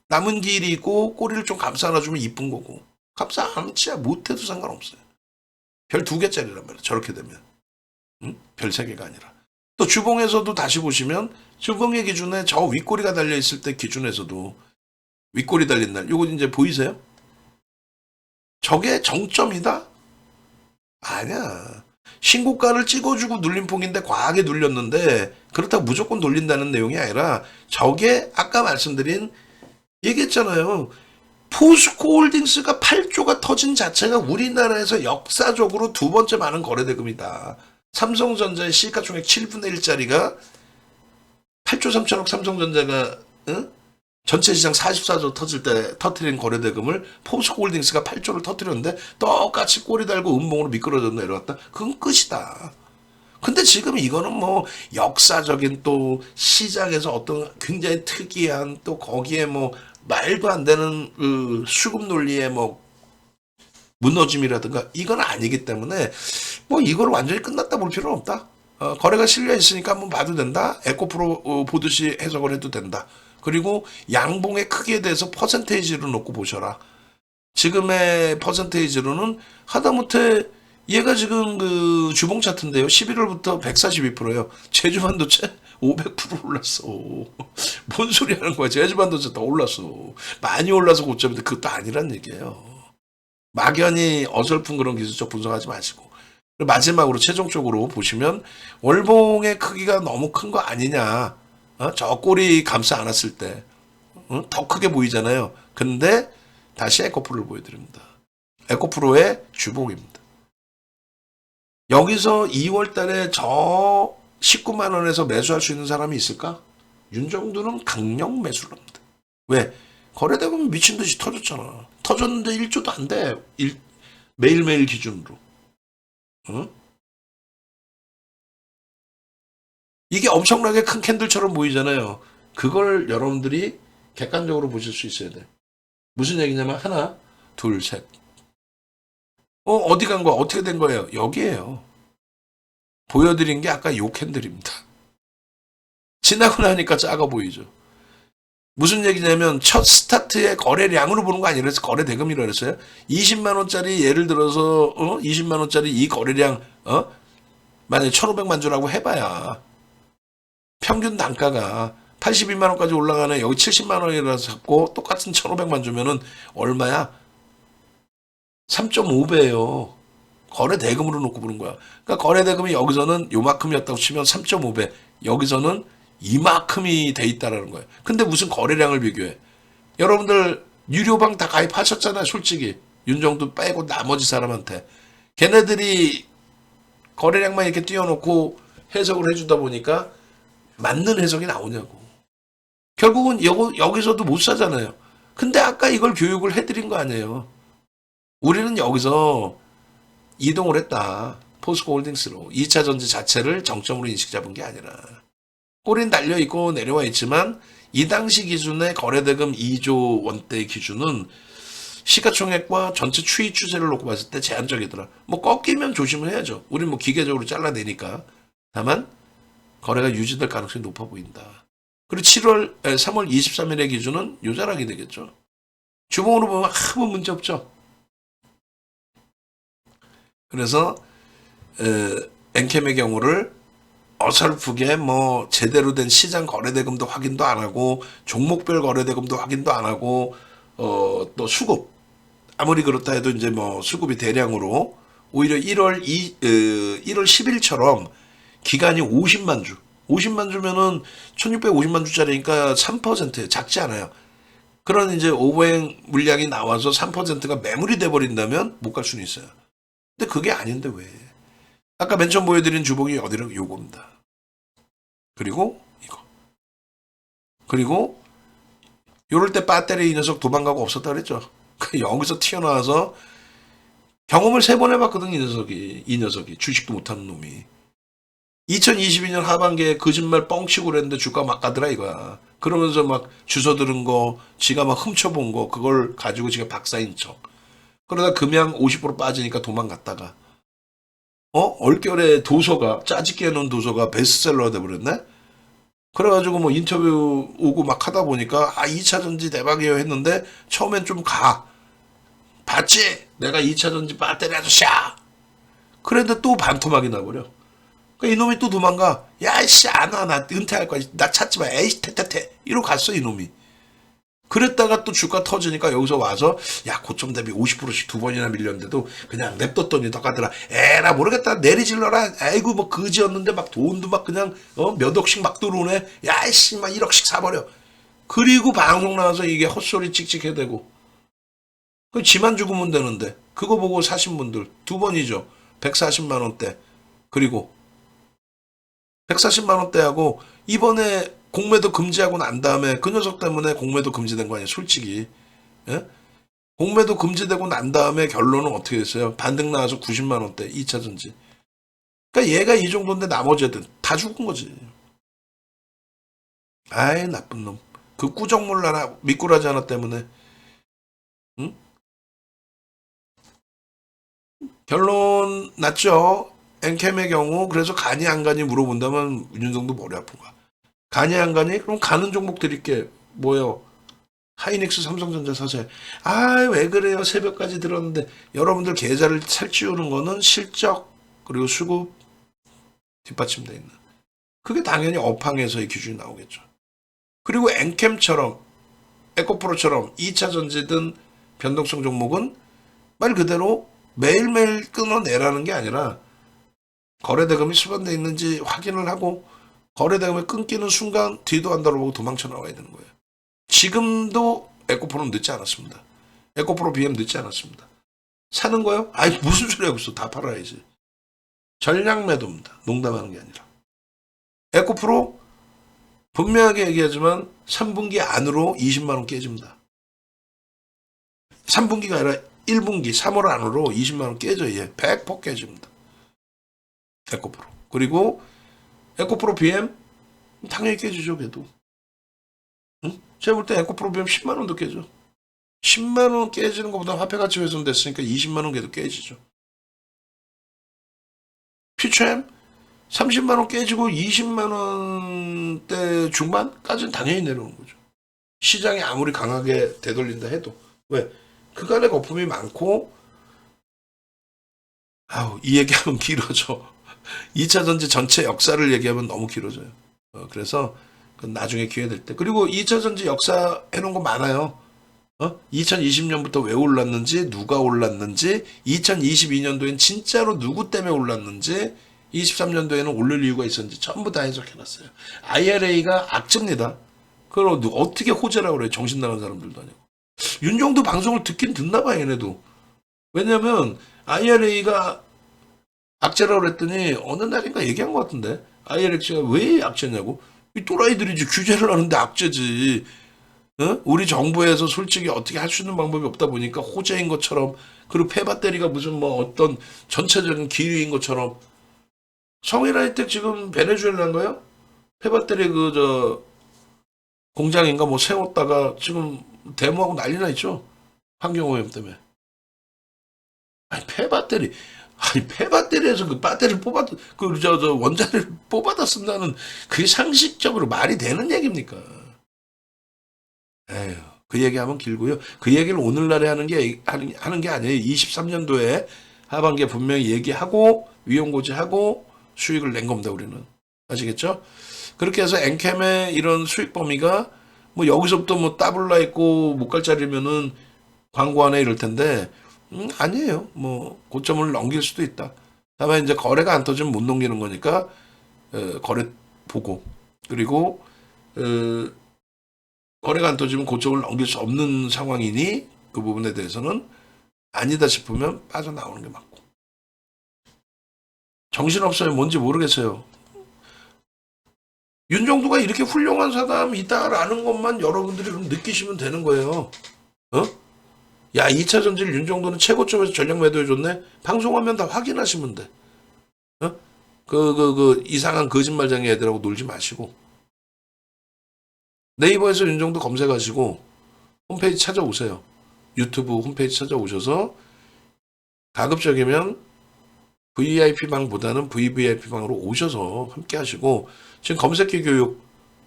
남은 길이 있고 꼬리를 좀 감싸 안아주면 이쁜 거고, 감싸 안지야 못해도 상관없어요. 별 2개짜리란 말이야, 저렇게 되면. 응? 별 3개가 아니라. 또 주봉에서도 다시 보시면, 주봉의 기준에 저 윗꼬리가 달려있을 때 기준에서도, 윗꼬리 달린 날, 요거 이제 보이세요? 저게 정점이다? 아니야. 신고가를 찍어주고 눌림폭인데 과하게 눌렸는데, 그렇다고 무조건 돌린다는 내용이 아니라, 저게 아까 말씀드린, 얘기했잖아요. 포스코홀딩스가 8조가 터진 자체가 우리나라에서 역사적으로 2번째 많은 거래대금이다. 삼성전자의 시가총액 7분의 1짜리가 8조 3천억, 삼성전자가 응? 전체 시장 44조 터질 때 터트린 거래대금을 포스코홀딩스가 8조를 터트렸는데 똑같이 꼬리 달고 음봉으로 미끄러져 내려왔다. 그건 끝이다. 근데 지금 이거는 뭐 역사적인 또 시장에서 어떤 굉장히 특이한, 또 거기에 뭐 말도 안 되는 그 수급 논리의 뭐 무너짐이라든가 이건 아니기 때문에 뭐 이걸 완전히 끝났다 볼 필요는 없다. 거래가 실려 있으니까 한번 봐도 된다. 에코프로 보듯이 해석을 해도 된다. 그리고 양봉의 크기에 대해서 퍼센테이지로 놓고 보셔라. 지금의 퍼센테이지로는 하다못해 얘가 지금 그 주봉 차트인데요. 11월부터 142%예요. 제주반도체 500% 올랐어. 뭔 소리 하는 거야. 제주반도체 더 올랐어. 많이 올라서 고점인데 그것도 아니란 얘기예요. 막연히 어설픈 그런 기술적 분석하지 마시고. 마지막으로 최종적으로 보시면 월봉의 크기가 너무 큰 거 아니냐. 저 꼬리 감싸 안았을 때 더 크게 보이잖아요. 근데 다시 에코프로를 보여드립니다. 에코프로의 주봉입니다. 여기서 2월 달에 저 19만 원에서 매수할 수 있는 사람이 있을까? 윤정두는 강력 매수를 합니다. 왜? 거래대금 미친 듯이 터졌잖아. 터졌는데 1조도 안 돼. 매일매일 기준으로. 응? 이게 엄청나게 큰 캔들처럼 보이잖아요. 그걸 여러분들이 객관적으로 보실 수 있어야 돼. 무슨 얘기냐면 하나, 둘, 셋. 어디 간 거야? 어떻게 된 거예요? 여기에요. 보여드린 게 아까 요 캔들입니다. 지나고 나니까 작아 보이죠. 무슨 얘기냐면 첫 스타트의 거래량으로 보는 거 아니라 거래 대금이라 그랬어요. 20만 원짜리 예를 들어서 20만 원짜리 이 거래량 만약에 1,500만 주라고 해봐야 평균 단가가 82만 원까지 올라가네. 여기 70만 원이라서 잡고 똑같은 1,500만 주면은 얼마야? 3.5배예요. 거래 대금으로 놓고 보는 거야. 그러니까 거래 대금이 여기서는 요만큼이었다고 치면 3.5배. 여기서는 이만큼이 돼 있다라는 거예요. 근데 무슨 거래량을 비교해? 여러분들 유료방 다 가입하셨잖아요, 솔직히. 윤정도 빼고 나머지 사람한테. 걔네들이 거래량만 이렇게 띄워놓고 해석을 해주다 보니까 맞는 해석이 나오냐고. 결국은 여기서도 못 사잖아요. 근데 아까 이걸 교육을 해드린 거 아니에요. 우리는 여기서 이동을 했다. 포스코 홀딩스로. 2차 전지 자체를 정점으로 인식 잡은 게 아니라. 꼬리는 달려있고 내려와 있지만 이 당시 기준의 거래대금 2조 원대 기준은 시가총액과 전체 추이 추세를 놓고 봤을 때 제한적이더라. 뭐 꺾이면 조심을 해야죠. 우린 뭐 기계적으로 잘라내니까. 다만 거래가 유지될 가능성이 높아 보인다. 그리고 3월 23일의 기준은 요 자락이 되겠죠. 주봉으로 보면 아무 문제 없죠. 그래서 엔캠의 경우를 어설프게 뭐 제대로 된 시장 거래대금도 확인도 안 하고 종목별 거래대금도 확인도 안 하고 또 수급 아무리 그렇다 해도 이제 뭐 수급이 대량으로 오히려 1월 10일처럼 기간이 50만 주 50만 주면은 1650만 주짜리니까 3% 작지 않아요. 그런 이제 오버행 물량이 나와서 3%가 매물이 돼버린다면 못 갈 수는 있어요. 근데 그게 아닌데 왜? 아까 맨 처음 보여드린 주봉이 어디로 요겁니다. 그리고 이거. 그리고 요럴 때 배터리 이 녀석 도망가고 없었다 그랬죠. 여기서 튀어나와서 경험을 3번 해봤거든 이 녀석이 주식도 못하는 놈이. 2022년 하반기에 거짓말 뻥치고 그랬는데 주가 막 가더라 이거야. 그러면서 막 주워 들은 거, 지가 막 훔쳐본 거 그걸 가지고 지가 박사인 척. 그러다 금양 50% 빠지니까 도망갔다가 얼결에 도서가 짜집게 해놓은 도서가 베스트셀러가 돼버렸네. 그래가지고 뭐 인터뷰 오고 막 하다 보니까 2차 전지 대박이에요 했는데 처음엔 좀 봤지? 내가 2차 전지 배터리 아저씨야. 그랬는데 또 반토막이 나버려. 그러니까 이놈이 또 도망가. 야 이씨 안 와. 나 은퇴할 거야. 나 찾지 마. 에이씨 태태태 이러고 갔어 이놈이. 그랬다가 또 주가 터지니까 여기서 와서 야 고점 대비 50%씩 2번이나 밀렸는데도 그냥 냅뒀더니 똑같더라. 에라 모르겠다 내리질러라. 아이고 뭐 그지였는데 막 돈도 막 그냥 몇 억씩 막 들어오네. 야이씨 막 1억씩 사버려. 그리고 방송 나와서 이게 헛소리 찍찍해대고 그 지만 죽으면 되는데 그거 보고 사신 분들 2번이죠. 140만 원대. 그리고 140만 원대하고 이번에 공매도 금지하고 난 다음에 그 녀석 때문에 공매도 금지된 거 아니에요 솔직히. 예? 공매도 금지되고 난 다음에 결론은 어떻게 됐어요? 반등 나와서 90만 원대 2차 전지. 그러니까 얘가 이 정도인데 나머지 애들 다 죽은 거지. 아이 나쁜 놈. 그 꾸정물 하나 미꾸라지 하나 때문에. 응? 결론 났죠. 엔캠의 경우 그래서 가니 안 가니 물어본다면 윤정도 머리 아픈 거야. 가니 안 가니? 그럼 가는 종목 드릴게. 뭐요? 하이닉스 삼성전자 사세요. 왜 그래요? 새벽까지 들었는데 여러분들 계좌를 살찌우는 거는 실적 그리고 수급 뒷받침돼 있는. 그게 당연히 업황에서의 기준이 나오겠죠. 그리고 엔캠처럼 에코프로처럼 2차 전지든 변동성 종목은 말 그대로 매일매일 끊어내라는 게 아니라 거래대금이 수반돼 있는지 확인을 하고 거래대금이 끊기는 순간 뒤도 안 돌아보고 도망쳐 나와야 되는 거예요. 지금도 에코프로는 늦지 않았습니다. 에코프로 BM 늦지 않았습니다. 사는 거요? 무슨 소리 하고 있어. 다 팔아야지. 전략 매도입니다. 농담하는 게 아니라. 에코프로 분명하게 얘기하지만 3분기 안으로 20만 원 깨집니다. 3분기가 아니라 1분기 3월 안으로 20만 원 깨져. 얘 100% 깨집니다. 에코프로. 그리고 에코프로 BM 당연히 깨지죠, 걔도. 응? 제가 볼 때 에코프로비움 10만 원도 깨져. 10만 원 깨지는 것보다 화폐 가치 훼손됐으니까 20만 원 걔도 깨지죠. 퓨처엠 30만 원 깨지고 20만 원대 중반까지는 당연히 내려오는 거죠. 시장이 아무리 강하게 되돌린다 해도. 왜? 그간의 거품이 많고, 이 얘기하면 길어져. 2차 전지 전체 역사를 얘기하면 너무 길어져요. 그래서 그건 나중에 기회 될 때. 그리고 2차 전지 역사 해놓은 거 많아요. 2020년부터 왜 올랐는지, 누가 올랐는지, 2022년도엔 진짜로 누구 때문에 올랐는지, 23년도에는 오를 이유가 있었는지 전부 다 해석해놨어요. IRA가 악재입니다. 그걸 어떻게 호재라고 그래요? 정신 나간 사람들도 아니고. 윤정도 방송을 듣긴 듣나 봐, 얘네도. 왜냐면 IRA가 악재라고 그랬더니 어느 날인가 얘기한 것 같은데 IRA가 왜 악재냐고. 이 또라이들이지, 규제를 하는데 악재지. 우리 정부에서 솔직히 어떻게 할 수 있는 방법이 없다 보니까 호재인 것처럼, 그리고 폐배터리가 무슨 뭐 어떤 전체적인 기류인 것처럼. 성일하이텍 지금 베네수엘라인가요? 폐배터리 공장인가 뭐 세웠다가 지금 데모하고 난리나 있죠. 환경오염 때문에. 폐배터리에서 그 배터리를 원자를 뽑아다 쓴다는, 그게 상식적으로 말이 되는 얘기입니까? 에휴, 그 얘기하면 길고요. 그 얘기를 오늘날에 하는 게 아니에요. 23년도에 하반기에 분명히 얘기하고 위험고지하고 수익을 낸 겁니다, 우리는. 아시겠죠? 그렇게 해서 엔캠의 이런 수익 범위가 뭐 여기서부터 뭐 따블라 있고 못 갈 자리면은 광고하네 이럴 텐데, 아니에요. 뭐 고점을 넘길 수도 있다. 다만 이제 거래가 안 터지면 못 넘기는 거니까 거래 보고, 그리고 거래가 안 터지면 고점을 넘길 수 없는 상황이니 그 부분에 대해서는 아니다 싶으면 빠져나오는 게 맞고. 정신없어요. 뭔지 모르겠어요. 윤정도가 이렇게 훌륭한 사람이다라는 것만 여러분들이 그럼 느끼시면 되는 거예요. 야, 2차 전지를 윤정도는 최고점에서 전략 매도해줬네? 방송하면 다 확인하시면 돼. 이상한 거짓말쟁이 애들하고 놀지 마시고. 네이버에서 윤정도 검색하시고 홈페이지 찾아오세요. 유튜브 홈페이지 찾아오셔서 가급적이면 VIP방보다는 VVIP방으로 오셔서 함께 하시고, 지금 검색기 교육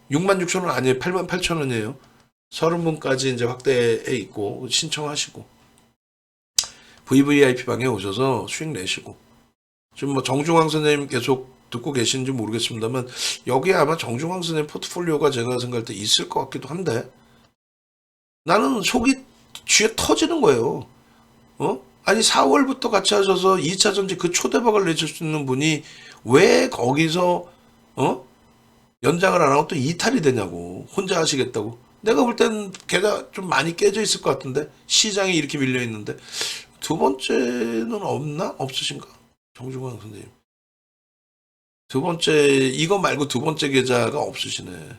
66,000원 아니에요. 88,000원이에요. 30분까지 이제 확대해 있고 신청하시고 VVIP방에 오셔서 수익 내시고. 지금 뭐 정중앙 선생님 계속 듣고 계신지 모르겠습니다만 여기에 아마 정중앙 선생님 포트폴리오가 제가 생각할 때 있을 것 같기도 한데, 나는 속이 쥐에 터지는 거예요. 아니 4월부터 같이 하셔서 2차 전지 그 초대박을 내실 수 있는 분이 왜 거기서 연장을 안 하고 또 이탈이 되냐고. 혼자 하시겠다고. 내가 볼 땐 걔가 좀 많이 깨져 있을 것 같은데, 시장이 이렇게 밀려 있는데. 두 번째는 없나? 없으신가? 정중앙 선생님. 두 번째, 이거 말고 두 번째 계좌가 없으시네.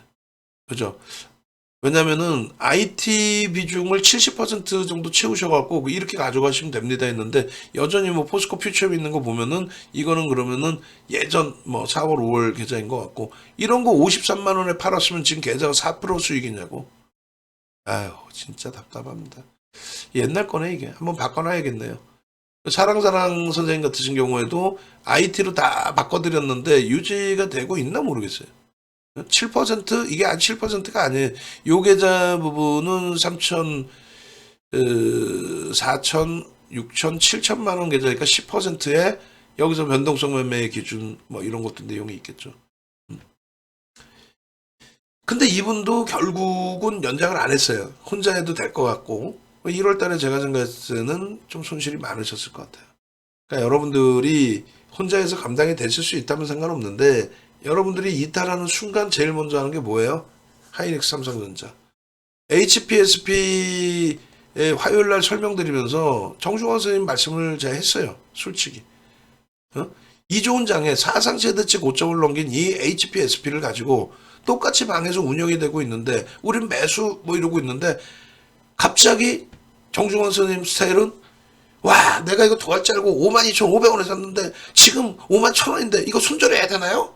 그죠? 왜냐면은 IT 비중을 70% 정도 채우셔갖고 이렇게 가져가시면 됩니다 했는데, 여전히 뭐 포스코 퓨처에 있는 거 보면은 이거는 그러면은 예전 뭐 4월 5월 계좌인 것 같고, 이런 거 53만 원에 팔았으면 지금 계좌가 4% 수익이냐고. 아유, 진짜 답답합니다. 옛날 거네 이게. 한번 바꿔놔야겠네요. 사랑사랑 선생님 같으신 경우에도 IT로 다 바꿔드렸는데 유지가 되고 있나 모르겠어요. 7% 이게 7%가 아니에요. 요 계좌 부분은 3천, 4천, 6천, 7천만 원 계좌니까 10%에 여기서 변동성 매매 기준 뭐 이런 것도 내용이 있겠죠. 근데 이분도 결국은 연장을 안 했어요. 혼자 해도 될 것 같고, 1월 달에 제가 생각했을 때는 좀 손실이 많으셨을 것 같아요. 그러니까 여러분들이 혼자 해서 감당이 되실 수 있다면 상관없는데, 여러분들이 이탈하는 순간 제일 먼저 하는 게 뭐예요? 하이닉스 삼성전자. HPSP의 화요일 날 설명드리면서 정중앙 선생님 말씀을 제가 했어요. 솔직히. 이 좋은 장에 사상 최대치 고점을 넘긴 이 HPSP를 가지고 똑같이 방에서 운영이 되고 있는데, 우린 매수 뭐 이러고 있는데, 갑자기 정중앙 선생님 스타일은, 와, 내가 이거 더 할 줄 알고 52,500원에 샀는데 지금 51,000원인데 이거 손절해야 되나요?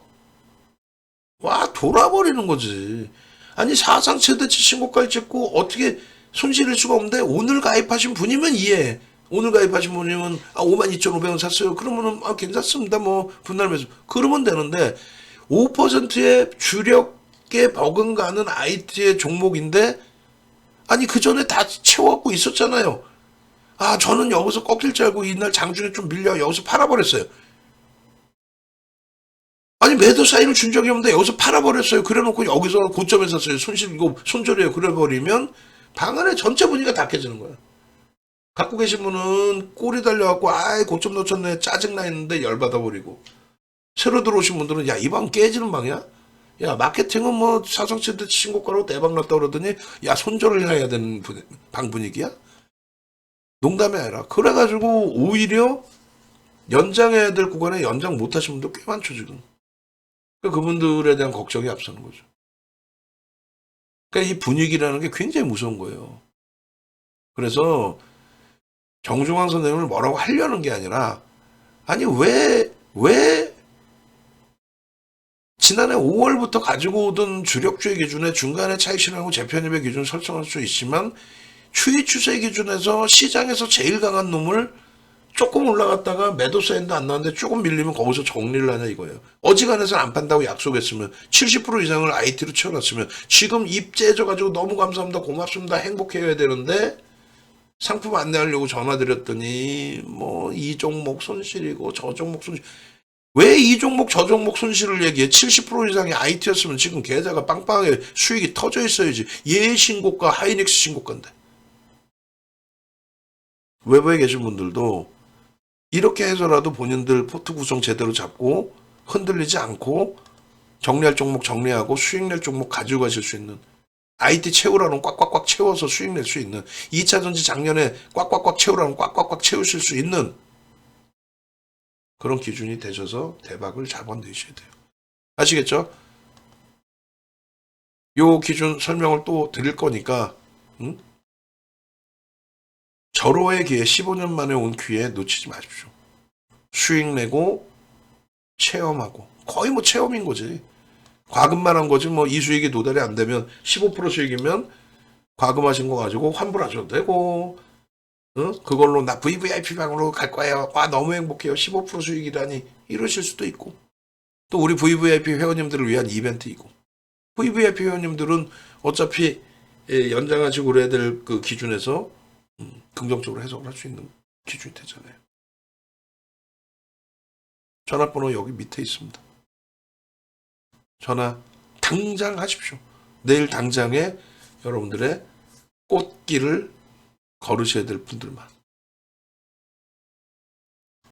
와, 돌아버리는 거지. 아니, 사상 최대치 신고가를 찍고 어떻게 손실일 수가 없는데, 오늘 가입하신 분이면 이해해. 오늘 가입하신 분이면, 52,500원 샀어요. 그러면은, 괜찮습니다. 뭐, 분할 매수. 그러면 되는데, 5%의 주력에 버금가는 IT의 종목인데, 아니, 그 전에 다 채워갖고 있었잖아요. 저는 여기서 꺾일 줄 알고 이날 장중에 좀 밀려 여기서 팔아버렸어요. 아니, 매도 사인을 준 적이 없는데 여기서 팔아버렸어요. 그래놓고 여기서 고점에 샀어요. 손실, 이거 손절이에요. 그래버리면 방 안에 전체 분위기가 다 깨지는 거야. 갖고 계신 분은 꼬리 달려갖고, 고점 놓쳤네. 짜증나 있는데 열받아버리고. 새로 들어오신 분들은, 야, 이 방 깨지는 방이야? 야, 마케팅은 뭐 사성체대 신고가로 대박 났다 그러더니, 야, 손절을 해야 되는 방 분위기야? 농담이 아니라. 그래가지고 오히려 연장해야 될 구간에 연장 못 하신 분도 꽤 많죠, 지금. 그분들에 대한 걱정이 앞서는 거죠. 그러니까 이 분위기라는 게 굉장히 무서운 거예요. 그래서 정중앙 선생님을 뭐라고 하려는 게 아니라, 아니, 왜 지난해 5월부터 가지고 오던 주력주의 기준에 중간에 차익 실현하고 재편입의 기준을 설정할 수 있지만, 추이 추세 기준에서 시장에서 제일 강한 놈을 조금 올라갔다가 매도 사인도 안 나왔는데 조금 밀리면 거기서 정리를 하냐 이거예요. 어지간해서는 안 판다고 약속했으면 70% 이상을 IT로 채워놨으면 지금 입 째져가지고 너무 감사합니다, 고맙습니다, 행복해야 되는데, 상품 안내하려고 전화드렸더니 뭐 이 종목 손실이고 저 종목 손실. 왜 이 종목 저 종목 손실을 얘기해? 70% 이상이 IT였으면 지금 계좌가 빵빵하게 수익이 터져 있어야지. 얘 신고가 하이닉스 신고가인데. 외부에 계신 분들도 이렇게 해서라도 본인들 포트 구성 제대로 잡고 흔들리지 않고 정리할 종목 정리하고 수익 낼 종목 가지고 가실 수 있는, IT 채우라는 꽉꽉꽉 채워서 수익 낼 수 있는, 2차전지 작년에 꽉꽉꽉 채우라는 꽉꽉꽉 채우실 수 있는 그런 기준이 되셔서 대박을 잡아내셔야 돼요. 아시겠죠? 요 기준 설명을 또 드릴 거니까, 응? 절호의 기회, 15년 만에 온 기회 놓치지 마십시오. 수익 내고 체험하고, 거의 뭐 체험인 거지. 과금만 한 거지. 뭐 이 수익이 도달이 안 되면 15% 수익이면 과금하신 거 가지고 환불하셔도 되고, 그걸로 나 VVIP 방으로 갈 거예요. 너무 행복해요. 15% 수익이라니 이러실 수도 있고, 또 우리 VVIP 회원님들을 위한 이벤트이고, VVIP 회원님들은 어차피 연장하시고 그래야 될 그 기준에서 긍정적으로 해석을 할 수 있는 기준이 되잖아요. 전화번호 여기 밑에 있습니다. 전화 당장 하십시오. 내일 당장에 여러분들의 꽃길을 걸으셔야 될 분들만.